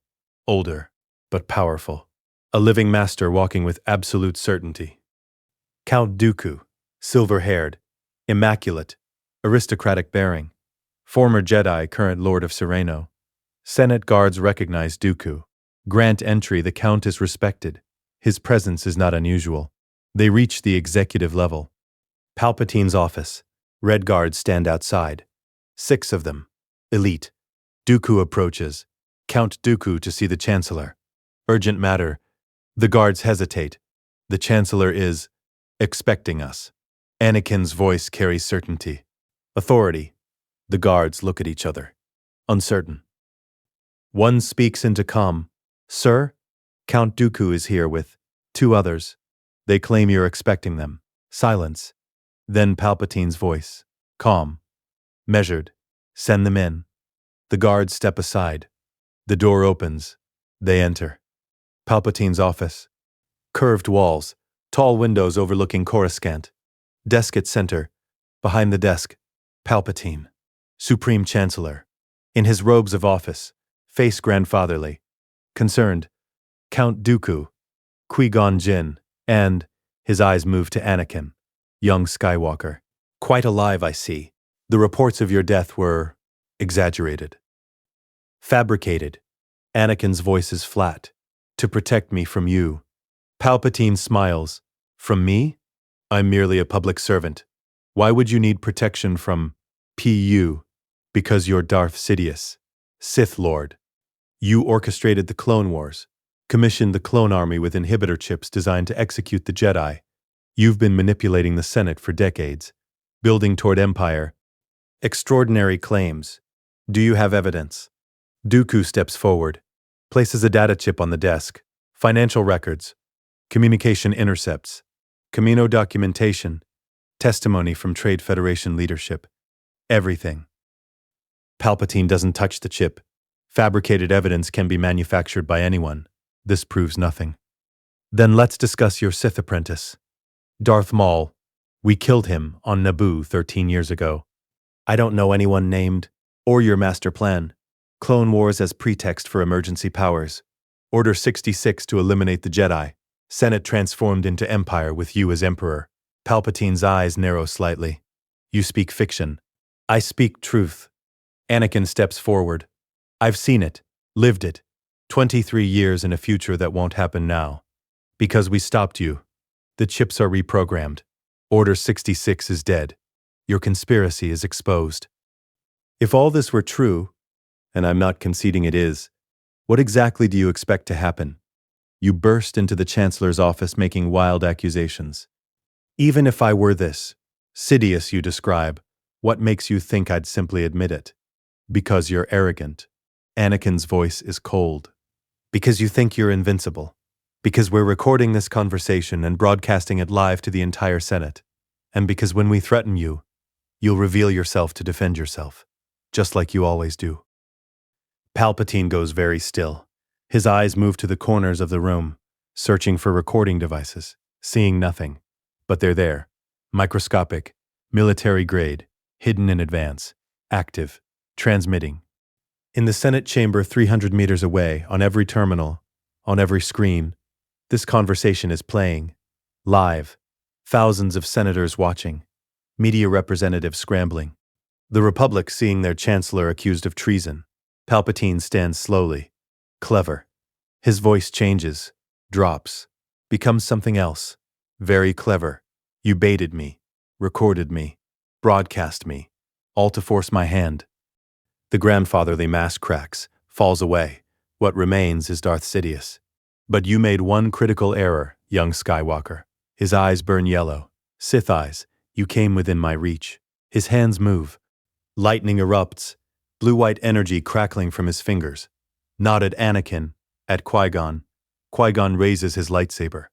Older, but powerful. A living master walking with absolute certainty. Count Dooku. Silver-haired. Immaculate. Aristocratic bearing. Former Jedi, current Lord of Sereno. Senate guards recognize Dooku. Grant entry, the Count is respected. His presence is not unusual. They reach the executive level. Palpatine's office. Red guards stand outside. 6 of them. Elite. Dooku approaches. Count Dooku to see the Chancellor. Urgent matter. The guards hesitate. The Chancellor is expecting us. Anakin's voice carries certainty. Authority. The guards look at each other, uncertain. One speaks into calm. Sir, Count Dooku is here with 2 others. They claim you're expecting them. Silence. Then Palpatine's voice. Calm. Measured. Send them in. The guards step aside. The door opens. They enter. Palpatine's office. Curved walls. Tall windows overlooking Coruscant. Desk at center. Behind the desk, Palpatine, Supreme Chancellor. In his robes of office, face grandfatherly. Concerned, Count Dooku, Qui-Gon Jinn, and, his eyes move to Anakin, young Skywalker. Quite alive, I see. The reports of your death were exaggerated. Fabricated. Anakin's voice is flat. To protect me from you. Palpatine smiles. From me? I'm merely a public servant. Why would you need protection from PU? Because you're Darth Sidious, Sith Lord. You orchestrated the Clone Wars, commissioned the clone army with inhibitor chips designed to execute the Jedi. You've been manipulating the Senate for decades, building toward empire. Extraordinary claims. Do you have evidence? Dooku steps forward, places a data chip on the desk. Financial records, communication intercepts, Camino documentation, testimony from Trade Federation leadership. Everything. Palpatine doesn't touch the chip. Fabricated evidence can be manufactured by anyone. This proves nothing. Then let's discuss your Sith apprentice. Darth Maul. We killed him on Naboo 13 years ago. I don't know anyone named, or your master plan. Clone Wars as pretext for emergency powers. Order 66 to eliminate the Jedi. Senate transformed into Empire with you as Emperor. Palpatine's eyes narrow slightly. You speak fiction. I speak truth. Anakin steps forward. I've seen it, lived it. 23 years in a future that won't happen now. Because we stopped you. The chips are reprogrammed. Order 66 is dead. Your conspiracy is exposed. If all this were true, and I'm not conceding it is, what exactly do you expect to happen? You burst into the Chancellor's office making wild accusations. Even if I were this, Sidious you describe, what makes you think I'd simply admit it? Because you're arrogant. Anakin's voice is cold. Because you think you're invincible. Because we're recording this conversation and broadcasting it live to the entire Senate. And because when we threaten you, you'll reveal yourself to defend yourself, just like you always do. Palpatine goes very still. His eyes move to the corners of the room, searching for recording devices, seeing nothing. But they're there. Microscopic, military grade, hidden in advance, active, transmitting. In the Senate chamber 300 meters away, on every terminal, on every screen, this conversation is playing. Live. Thousands of senators watching. Media representatives scrambling. The Republic seeing their chancellor accused of treason. Palpatine stands slowly. Clever. His voice changes, drops, becomes something else. Very clever. You baited me, recorded me, broadcast me, all to force my hand. The grandfatherly mask cracks, falls away. What remains is Darth Sidious. But you made one critical error, young Skywalker. His eyes burn yellow. Sith eyes. You came within my reach. His hands move. Lightning erupts. Blue-white energy crackling from his fingers. Nod at Anakin, at Qui-Gon. Qui-Gon raises his lightsaber.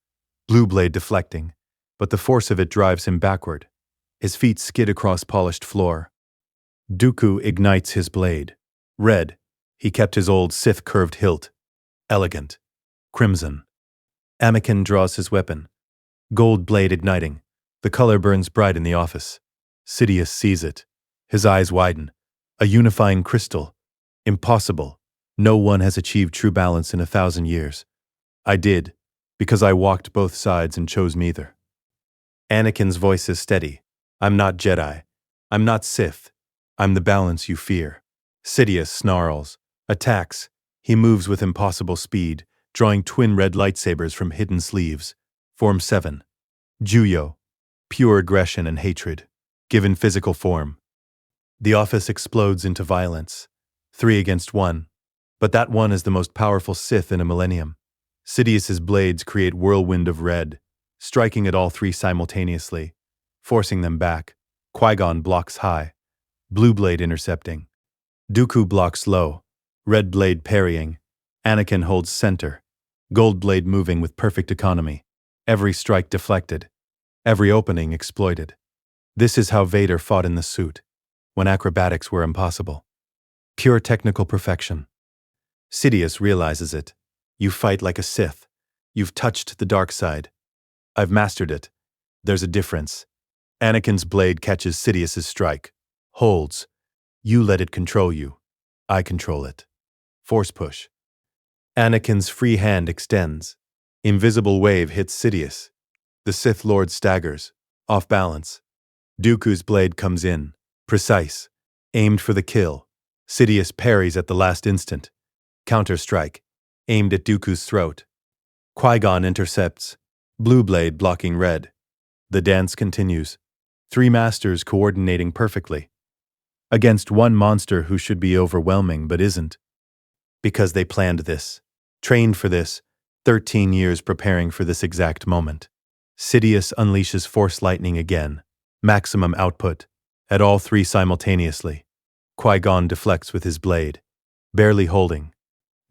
Blue blade deflecting. But the force of it drives him backward. His feet skid across polished floor. Dooku ignites his blade. Red. He kept his old Sith curved hilt. Elegant. Crimson. Anakin draws his weapon. Gold blade igniting. The color burns bright in the office. Sidious sees it. His eyes widen. A unifying crystal. Impossible. No one has achieved true balance in 1,000 years. I did, because I walked both sides and chose neither. Anakin's voice is steady. I'm not Jedi. I'm not Sith. I'm the balance you fear. Sidious snarls, attacks. He moves with impossible speed, drawing twin red lightsabers from hidden sleeves. Form 7. Juyo. Pure aggression and hatred, given physical form. The office explodes into violence. 3 against 1. But that one is the most powerful Sith in a millennium. Sidious's blades create whirlwind of red. striking at all three simultaneously, forcing them back. Qui-Gon blocks high, blue blade intercepting. Dooku blocks low, red blade parrying. Anakin holds center, gold blade moving with perfect economy. Every strike deflected, every opening exploited. This is how Vader fought in the suit, when acrobatics were impossible. Pure technical perfection. Sidious realizes it. You fight like a Sith. You've touched the dark side. I've mastered it. There's a difference. Anakin's blade catches Sidious's strike, holds. You let it control you. I control it. Force push. Anakin's free hand extends. Invisible wave hits Sidious. The Sith Lord staggers, off balance. Dooku's blade comes in, precise, aimed for the kill. Sidious parries at the last instant. Counter-strike, aimed at Dooku's throat. Qui-Gon intercepts, blue blade blocking red. The dance continues. Three masters coordinating perfectly. Against one monster who should be overwhelming but isn't. Because they planned this, trained for this, 13 years preparing for this exact moment. Sidious unleashes Force lightning again, maximum output, at all three simultaneously. Qui-Gon deflects with his blade, barely holding.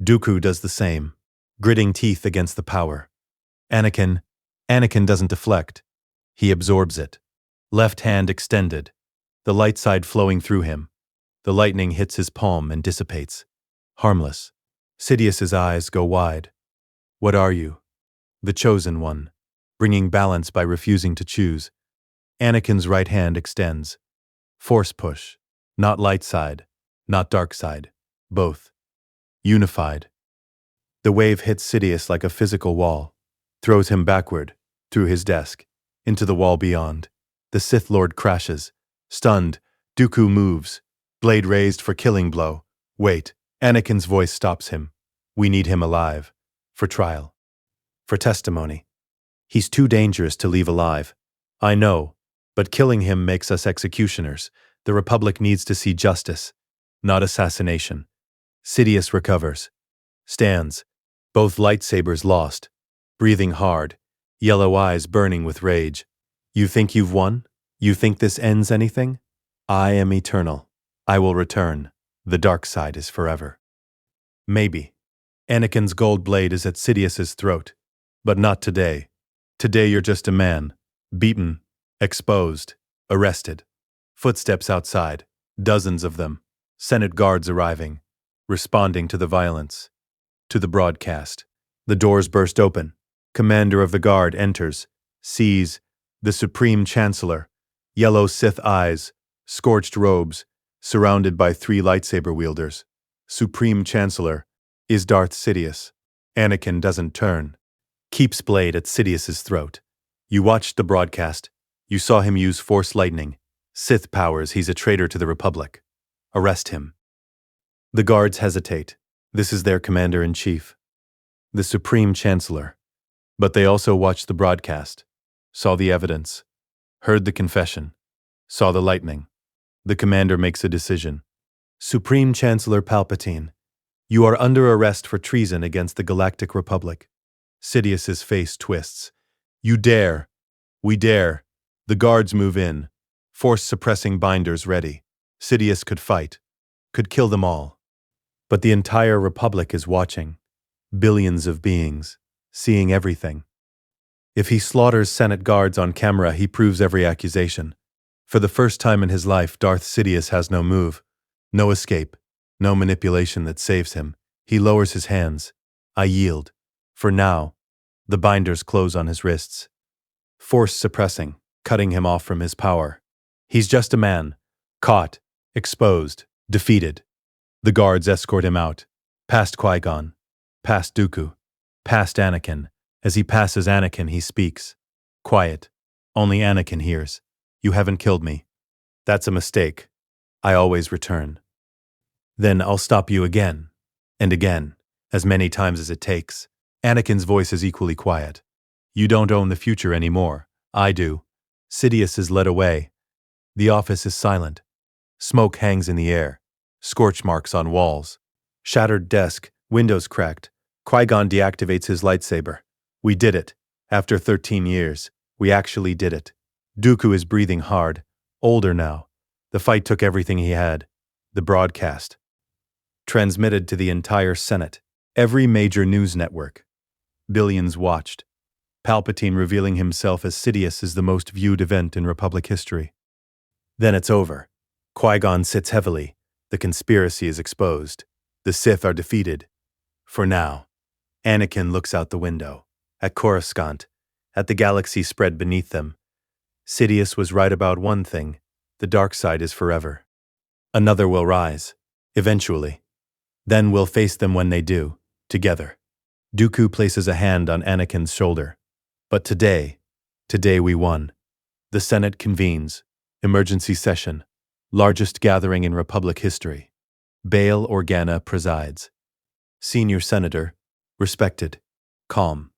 Dooku does the same, gritting teeth against the power. Anakin doesn't deflect. He absorbs it. Left hand extended, the light side flowing through him. The lightning hits his palm and dissipates. Harmless. Sidious's eyes go wide. What are you? The chosen one, bringing balance by refusing to choose. Anakin's right hand extends. Force push. Not light side, not dark side. Both. Unified. The wave hits Sidious like a physical wall, throws him backward, through his desk, into the wall beyond. The Sith Lord crashes. Stunned, Dooku moves, blade raised for killing blow. Wait, Anakin's voice stops him. We need him alive. For trial. For testimony. He's too dangerous to leave alive. I know, but killing him makes us executioners. The Republic needs to see justice, not assassination. Sidious recovers. Stands, both lightsabers lost, breathing hard, yellow eyes burning with rage. You think you've won? You think this ends anything? I am eternal. I will return. The dark side is forever. Maybe. Anakin's gold blade is at Sidious's throat. But not today. Today you're just a man. Beaten. Exposed. Arrested. Footsteps outside. Dozens of them. Senate guards arriving. Responding to the violence. To the broadcast. The doors burst open. Commander of the Guard enters. Sees the Supreme Chancellor. Yellow Sith eyes. Scorched robes. Surrounded by three lightsaber wielders. Supreme Chancellor is Darth Sidious. Anakin doesn't turn. Keeps blade at Sidious's throat. You watched the broadcast. You saw him use Force lightning. Sith powers, he's a traitor to the Republic. Arrest him. The guards hesitate. This is their commander-in-chief. The Supreme Chancellor. But they also watched the broadcast. Saw the evidence. Heard the confession. Saw the lightning. The commander makes a decision. Supreme Chancellor Palpatine, you are under arrest for treason against the Galactic Republic. Sidious's face twists. You dare. We dare. The guards move in. Force-suppressing binders ready. Sidious could fight. Could kill them all. But the entire Republic is watching. Billions of beings. Seeing everything. If he slaughters Senate guards on camera, he proves every accusation. For the first time in his life, Darth Sidious has no move. No escape. No manipulation that saves him. He lowers his hands. I yield. For now, the binders close on his wrists. Force suppressing, cutting him off from his power. He's just a man. Caught. Exposed. Defeated. The guards escort him out. Past Qui-Gon. Past Dooku. Past Anakin. As he passes Anakin, he speaks. Quiet. Only Anakin hears. You haven't killed me. That's a mistake. I always return. Then I'll stop you again. And again. As many times as it takes. Anakin's voice is equally quiet. You don't own the future anymore. I do. Sidious is led away. The office is silent. Smoke hangs in the air. Scorch marks on walls. Shattered desk. Windows cracked. Qui-Gon deactivates his lightsaber. We did it. After 13 years, we actually did it. Dooku is breathing hard, older now. The fight took everything he had. The broadcast. Transmitted to the entire Senate. Every major news network. Billions watched. Palpatine revealing himself as Sidious is the most viewed event in Republic history. Then it's over. Qui-Gon sits heavily. The conspiracy is exposed. The Sith are defeated. For now. Anakin looks out the window. At Coruscant. At the galaxy spread beneath them. Sidious was right about one thing. The dark side is forever. Another will rise. Eventually. Then we'll face them when they do. Together. Dooku places a hand on Anakin's shoulder. But today we won. The Senate convenes. Emergency session. Largest gathering in Republic history. Bail Organa presides. Senior Senator. Respected. Calm.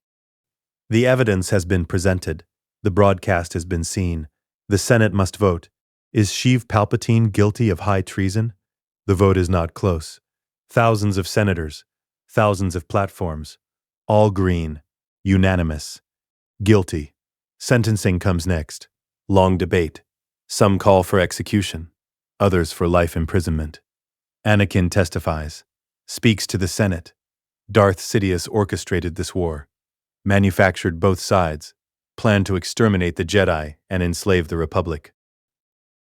The evidence has been presented. The broadcast has been seen. The Senate must vote. Is Sheev Palpatine guilty of high treason? The vote is not close. Thousands of senators. Thousands of platforms. All green. Unanimous. Guilty. Sentencing comes next. Long debate. Some call for execution. Others for life imprisonment. Anakin testifies. Speaks to the Senate. Darth Sidious orchestrated this war. Manufactured both sides. Planned to exterminate the Jedi and enslave the Republic.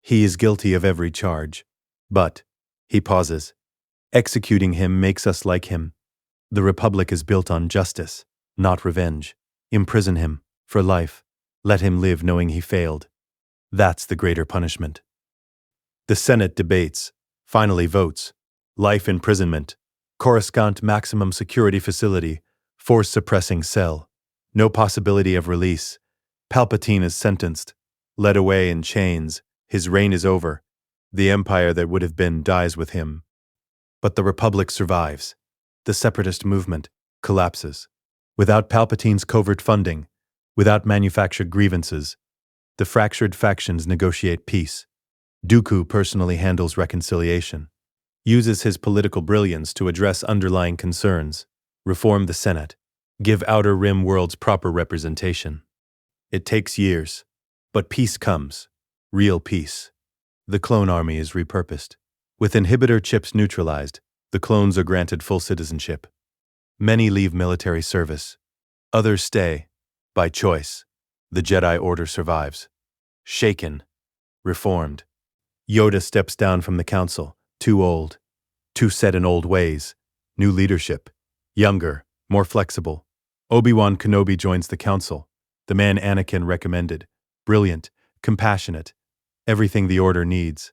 He is guilty of every charge. But, he pauses. Executing him makes us like him. The Republic is built on justice, not revenge. Imprison him, for life. Let him live knowing he failed. That's the greater punishment. The Senate debates, finally votes. Life imprisonment. Coruscant maximum security facility. Force-suppressing cell. No possibility of release. Palpatine is sentenced. Led away in chains. His reign is over. The empire that would have been dies with him. But the Republic survives. The separatist movement collapses. Without Palpatine's covert funding, without manufactured grievances, the fractured factions negotiate peace. Dooku personally handles reconciliation, uses his political brilliance to address underlying concerns, reform the Senate, give Outer Rim worlds proper representation. It takes years, but peace comes. Real peace. The clone army is repurposed. With inhibitor chips neutralized, the clones are granted full citizenship. Many leave military service. Others stay. By choice. The Jedi Order survives. Shaken. Reformed. Yoda steps down from the council. Too old. Too set in old ways. New leadership. Younger. More flexible. Obi-Wan Kenobi joins the council. The man Anakin recommended. Brilliant. Compassionate. Everything the Order needs.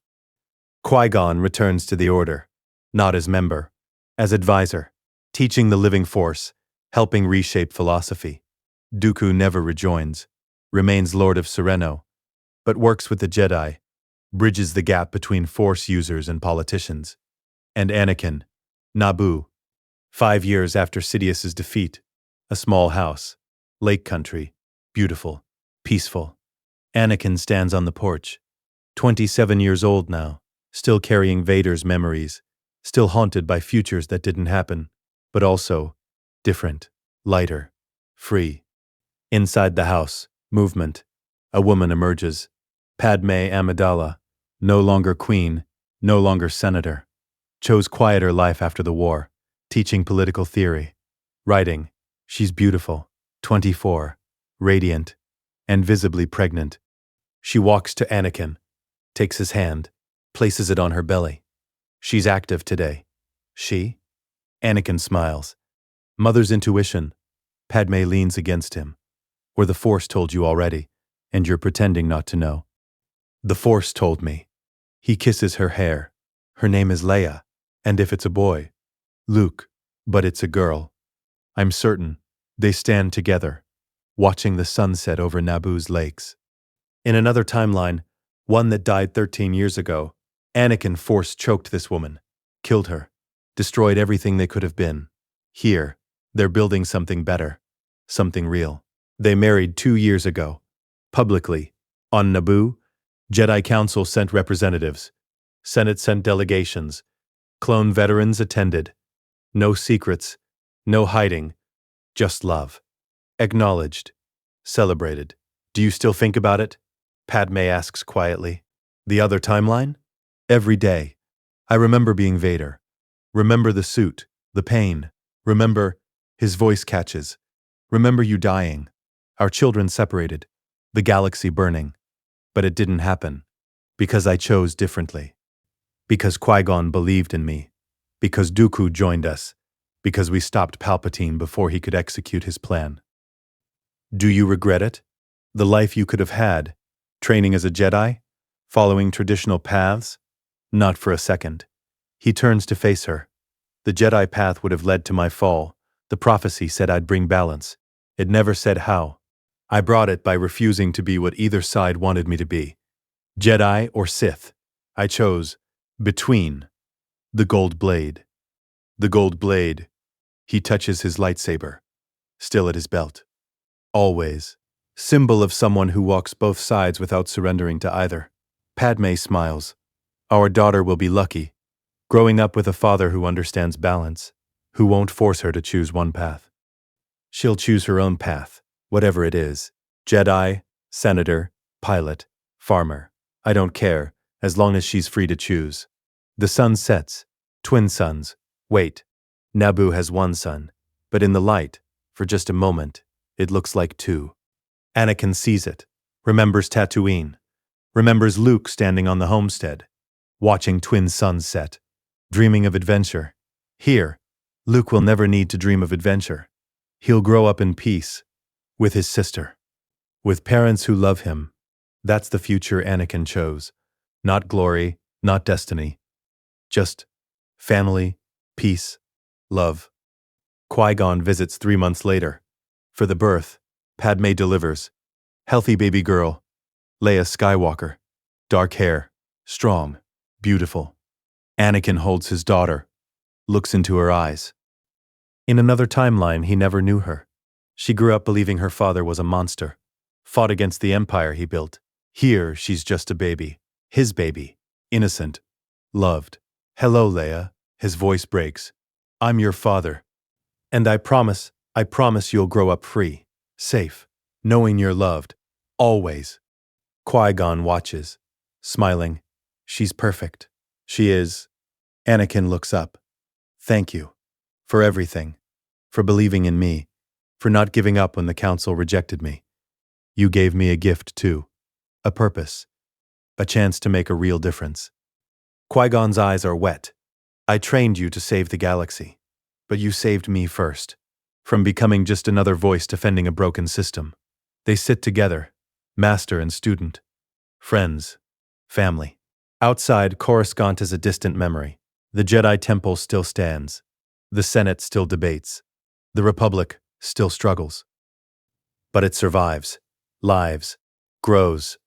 Qui-Gon returns to the Order. Not as member. As advisor. Teaching the living force. Helping reshape philosophy. Dooku never rejoins. Remains Lord of Sereno. But works with the Jedi. Bridges the gap between Force users and politicians. And Anakin. Naboo. 5 years after Sidious's defeat. A small house. Lake country. Beautiful. Peaceful. Anakin stands on the porch. 27 years old now. Still carrying Vader's memories. Still haunted by futures that didn't happen. But also, different. Lighter. Free. Inside the house. Movement. A woman emerges. Padme Amidala. No longer queen. No longer senator. Chose quieter life after the war. Teaching political theory. Writing. She's beautiful. 24. Radiant. And visibly pregnant. She walks to Anakin. Takes his hand. Places it on her belly. She's active today. She? Anakin smiles. Mother's intuition. Padme leans against him. Or the Force told you already, and you're pretending not to know. The Force told me. He kisses her hair. Her name is Leia, and if it's a boy, Luke, but it's a girl. I'm certain they stand together, watching the sunset over Naboo's lakes. In another timeline, one that died 13 years ago, Anakin Force choked this woman, killed her, destroyed everything they could have been. Here, they're building something better, something real. They married 2 years ago. Publicly. On Naboo, Jedi Council sent representatives. Senate sent delegations. Clone veterans attended. No secrets. No hiding. Just love. Acknowledged. celebrated. Do you still think about it? Padme asks quietly. The other timeline? Every day. I remember being Vader. Remember the suit, the pain. Remember, his voice catches. Remember you dying. Our children separated. The galaxy burning. But it didn't happen. Because I chose differently. Because Qui-Gon believed in me. Because Dooku joined us. Because we stopped Palpatine before he could execute his plan. Do you regret it? The life you could have had? Training as a Jedi? Following traditional paths? Not for a second. He turns to face her. The Jedi path would have led to my fall. The prophecy said I'd bring balance. It never said how. I brought it by refusing to be what either side wanted me to be. Jedi or Sith. I chose between. The gold blade. The gold blade. He touches his lightsaber. Still at his belt. Always. Symbol of someone who walks both sides without surrendering to either. Padme smiles. Our daughter will be lucky. Growing up with a father who understands balance. Who won't force her to choose one path. She'll choose her own path. Whatever it is. Jedi, senator, pilot, farmer. I don't care, as long as she's free to choose. The sun sets. Twin suns. Wait. Naboo has one sun. But in the light, for just a moment, it looks like two. Anakin sees it. Remembers Tatooine. Remembers Luke standing on the homestead. Watching twin suns set. Dreaming of adventure. Here, Luke will never need to dream of adventure. He'll grow up in peace. With his sister. With parents who love him. That's the future Anakin chose. Not glory, not destiny. Just family, peace, love. Qui-Gon visits 3 months later. For the birth, Padme delivers. Healthy baby girl. Leia Skywalker. Dark hair. Strong. Beautiful. Anakin holds his daughter. Looks into her eyes. In another timeline, he never knew her. She grew up believing her father was a monster. Fought against the empire he built. Here, she's just a baby. His baby. Innocent. Loved. Hello, Leia. His voice breaks. I'm your father. And I promise you'll grow up free. Safe. Knowing you're loved. Always. Qui-Gon watches. Smiling. She's perfect. She is. Anakin looks up. Thank you. For everything. For believing in me. For not giving up when the council rejected me. You gave me a gift too. A purpose. A chance to make a real difference. Qui-Gon's eyes are wet. I trained you to save the galaxy. But you saved me first. From becoming just another voice defending a broken system. They sit together. Master and student. Friends. Family. Outside, Coruscant is a distant memory. The Jedi Temple still stands. The Senate still debates. The Republic still struggles. But it survives. Lives. Grows.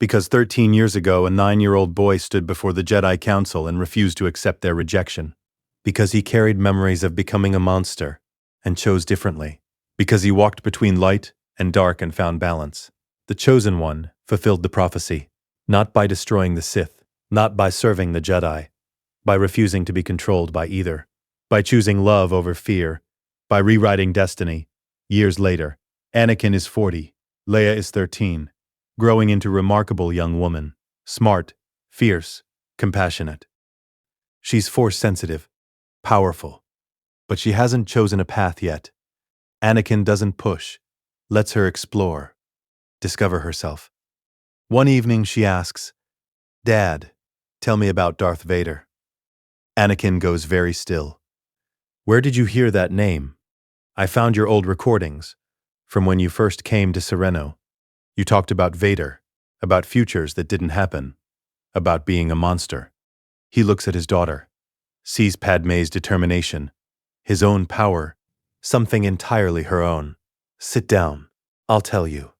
Because 13 years ago, a 9-year-old boy stood before the Jedi Council and refused to accept their rejection. Because he carried memories of becoming a monster and chose differently. Because he walked between light and dark and found balance. The chosen one fulfilled the prophecy. Not by destroying the Sith. Not by serving the Jedi. By refusing to be controlled by either. By choosing love over fear. By rewriting destiny. Years later, Anakin is 40. Leia is 13. Growing into a remarkable young woman. Smart, fierce, compassionate. She's force-sensitive, powerful. But she hasn't chosen a path yet. Anakin doesn't push, lets her explore, discover herself. One evening she asks, Dad, tell me about Darth Vader. Anakin goes very still. Where did you hear that name? I found your old recordings, from when you first came to Sereno. You talked about Vader, about futures that didn't happen, about being a monster. He looks at his daughter, sees Padme's determination, his own power, something entirely her own. Sit down, I'll tell you.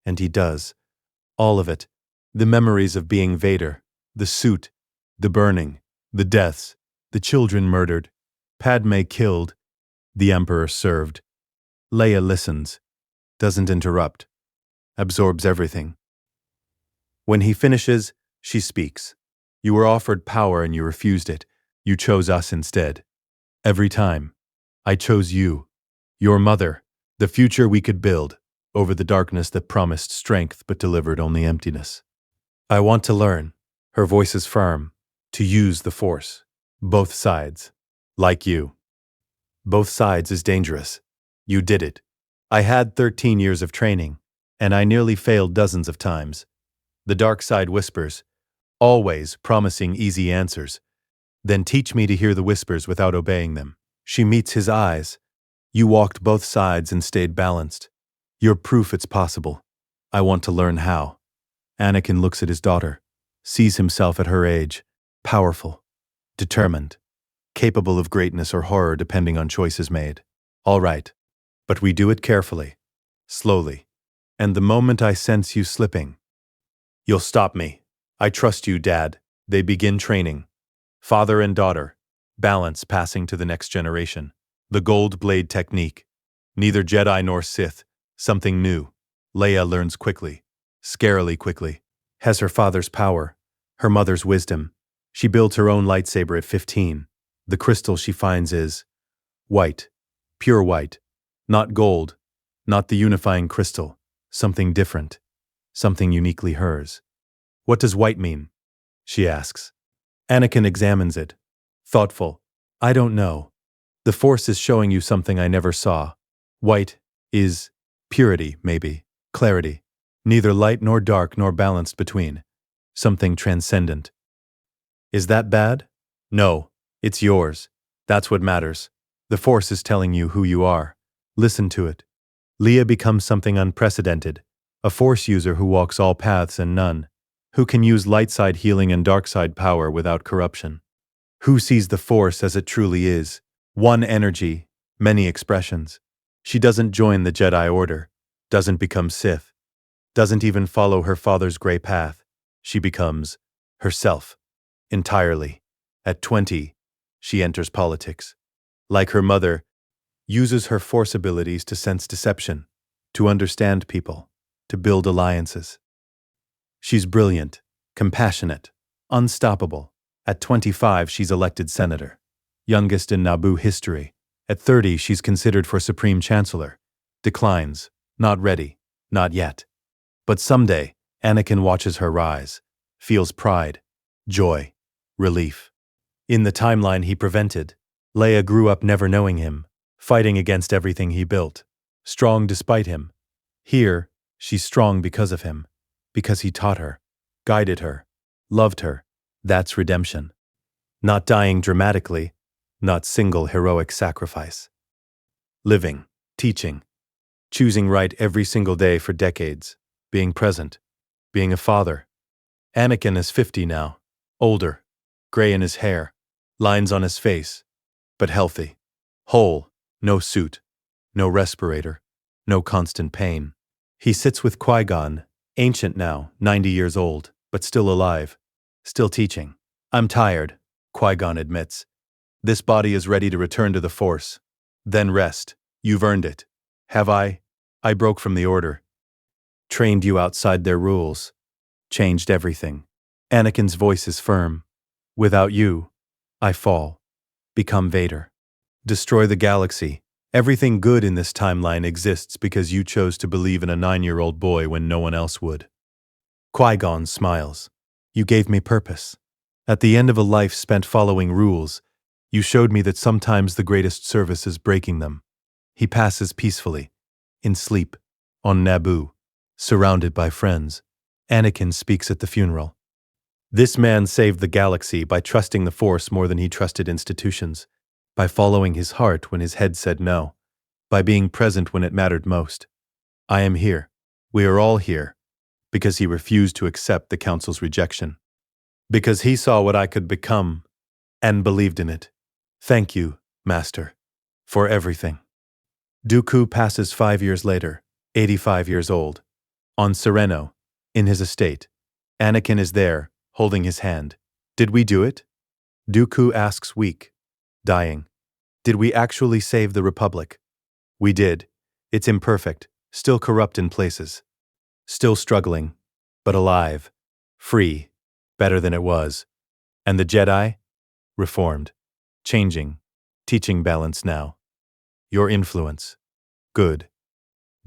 And he does. All of it. The memories of being Vader, the suit, the burning, the deaths, the children murdered, Padme killed, the Emperor served. Leia listens, doesn't interrupt, absorbs everything. When he finishes, she speaks. You were offered power and you refused it. You chose us instead. Every time. I chose you. Your mother. The future we could build. over the darkness that promised strength but delivered only emptiness. I want to learn, her voice is firm, to use the Force. Both sides. Like you. Both sides is dangerous. You did it. I had 13 years of training, and I nearly failed dozens of times. The dark side whispers, always promising easy answers. Then teach me to hear the whispers without obeying them. She meets his eyes. You walked both sides and stayed balanced. You're proof it's possible. I want to learn how. Anakin looks at his daughter, sees himself at her age, powerful, determined, capable of greatness or horror depending on choices made. All right, but we do it carefully, slowly, and the moment I sense you slipping, you'll stop me. I trust you, Dad. They begin training. Father and daughter, balance passing to the next generation. The gold blade technique. Neither Jedi nor Sith, something new. Leia learns quickly, scarily quickly. Has her father's power, her mother's wisdom. She builds her own lightsaber at 15. The crystal she finds is white, pure white, not gold, not the unifying crystal, something different, something uniquely hers. What does white mean? She asks. Anakin examines it. Thoughtful. I don't know. The Force is showing you something I never saw. White is purity, maybe, clarity. Neither light nor dark nor balanced between. Something transcendent. Is that bad? No, it's yours. That's what matters. The Force is telling you who you are. Listen to it. Leia becomes something unprecedented. A Force user who walks all paths and none. Who can use light side healing and dark side power without corruption. Who sees the Force as it truly is. One energy, many expressions. She doesn't join the Jedi Order, doesn't become Sith, doesn't even follow her father's gray path. She becomes herself, entirely. At 20, she enters politics. Like her mother, uses her Force abilities to sense deception, to understand people, to build alliances. She's brilliant, compassionate, unstoppable. At 25, she's elected senator. Youngest in Naboo history. At 30, she's considered for Supreme Chancellor. Declines. Not ready. Not yet. But someday, Anakin watches her rise. Feels pride. Joy. Relief. In the timeline he prevented, Leia grew up never knowing him, fighting against everything he built. Strong despite him. Here, she's strong because of him. Because he taught her. Guided her. Loved her. That's redemption. Not dying dramatically. Not single heroic sacrifice. Living, teaching, choosing right every single day for decades, being present, being a father. Anakin is 50 now, older, gray in his hair, lines on his face, but healthy, whole, no suit, no respirator, no constant pain. He sits with Qui-Gon, ancient now, 90 years old, but still alive, still teaching. I'm tired, Qui-Gon admits. This body is ready to return to the Force. Then rest. You've earned it. Have I? I broke from the Order. Trained you outside their rules. Changed everything. Anakin's voice is firm. Without you, I fall. Become Vader. Destroy the galaxy. Everything good in this timeline exists because you chose to believe in a 9-year-old boy when no one else would. Qui-Gon smiles. You gave me purpose. At the end of a life spent following rules, you showed me that sometimes the greatest service is breaking them. He passes peacefully, in sleep, on Naboo, surrounded by friends. Anakin speaks at the funeral. This man saved the galaxy by trusting the Force more than he trusted institutions, by following his heart when his head said no, by being present when it mattered most. I am here. We are all here, because he refused to accept the Council's rejection. Because he saw what I could become, and believed in it. Thank you, Master, for everything. Dooku passes 5 years later, 85 years old. On Sereno, in his estate. Anakin is there, holding his hand. Did we do it? Dooku asks weak, dying. Did we actually save the Republic? We did. It's imperfect, still corrupt in places. Still struggling, but alive, free, better than it was. And the Jedi? Reformed. Changing, teaching balance now. Your influence. Good.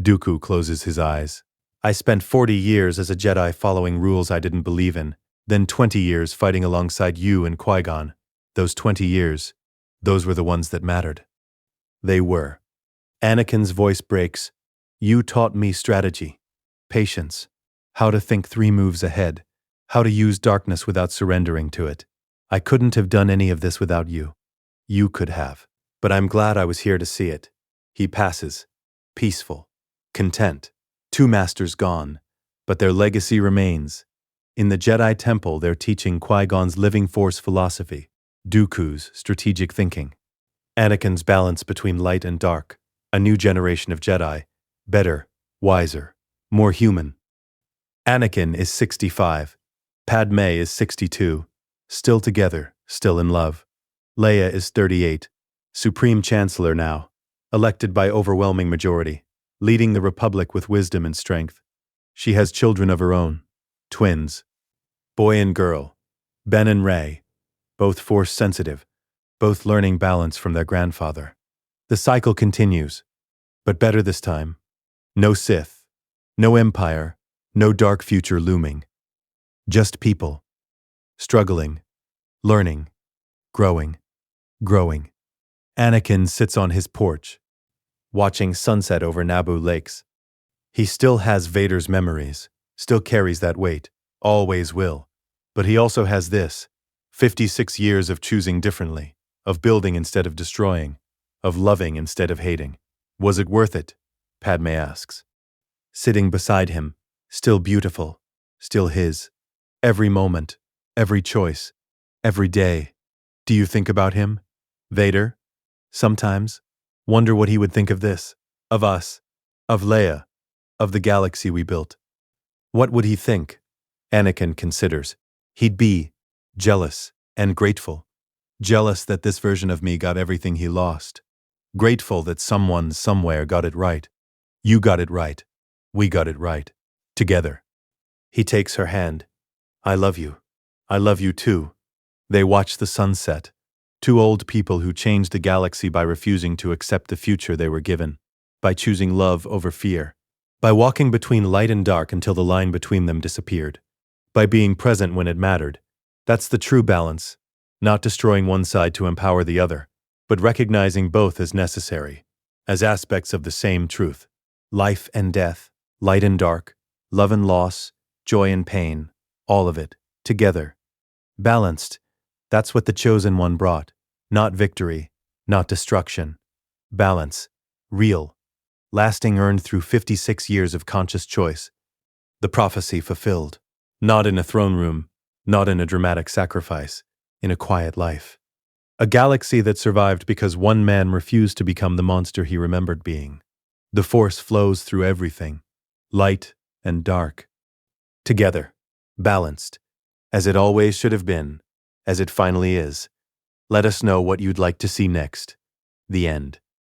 Dooku closes his eyes. I spent 40 years as a Jedi following rules I didn't believe in, then 20 years fighting alongside you and Qui-Gon. Those 20 years, those were the ones that mattered. They were. Anakin's voice breaks. You taught me strategy, patience, how to think 3 moves ahead, how to use darkness without surrendering to it. I couldn't have done any of this without you. You could have. But I'm glad I was here to see it. He passes, peaceful, content. 2 masters gone, but their legacy remains. In the Jedi Temple, they're teaching Qui-Gon's living force philosophy, Dooku's strategic thinking, Anakin's balance between light and dark, a new generation of Jedi, better, wiser, more human. Anakin is 65. Padme is 62. Still together, still in love. Leia is 38. Supreme Chancellor now, elected by overwhelming majority, leading the Republic with wisdom and strength. She has children of her own, twins, boy and girl, Ben and Rey, both Force-sensitive, both learning balance from their grandfather. The cycle continues, but better this time. No Sith, no Empire, no dark future looming. Just people, struggling, learning, growing. Anakin sits on his porch, watching sunset over Naboo lakes. He still has Vader's memories, still carries that weight, always will. But he also has this, 56 years of choosing differently, of building instead of destroying, of loving instead of hating. Was it worth it? Padme asks. Sitting beside him, still beautiful, still his. Every moment, every choice, every day. Do you think about him? Vader? Sometimes. Wonder what he would think of this, of us, of Leia, of the galaxy we built. What would he think? Anakin considers. He'd be jealous and grateful. Jealous that this version of me got everything he lost. Grateful that someone somewhere got it right. You got it right. We got it right. Together. He takes her hand. I love you. I love you too. They watch the sunset. 2 old people who changed the galaxy by refusing to accept the future they were given, by choosing love over fear, by walking between light and dark until the line between them disappeared, by being present when it mattered. That's the true balance, not destroying one side to empower the other, but recognizing both as necessary, as aspects of the same truth. Life and death, light and dark, love and loss, joy and pain, all of it, together. Balanced. That's what the Chosen One brought. Not victory, not destruction. Balance. Real. Lasting, earned through 56 years of conscious choice. The prophecy fulfilled. Not in a throne room, not in a dramatic sacrifice, in a quiet life. A galaxy that survived because one man refused to become the monster he remembered being. The Force flows through everything, light and dark. Together, balanced, as it always should have been, as it finally is. Let us know what you'd like to see next. The end.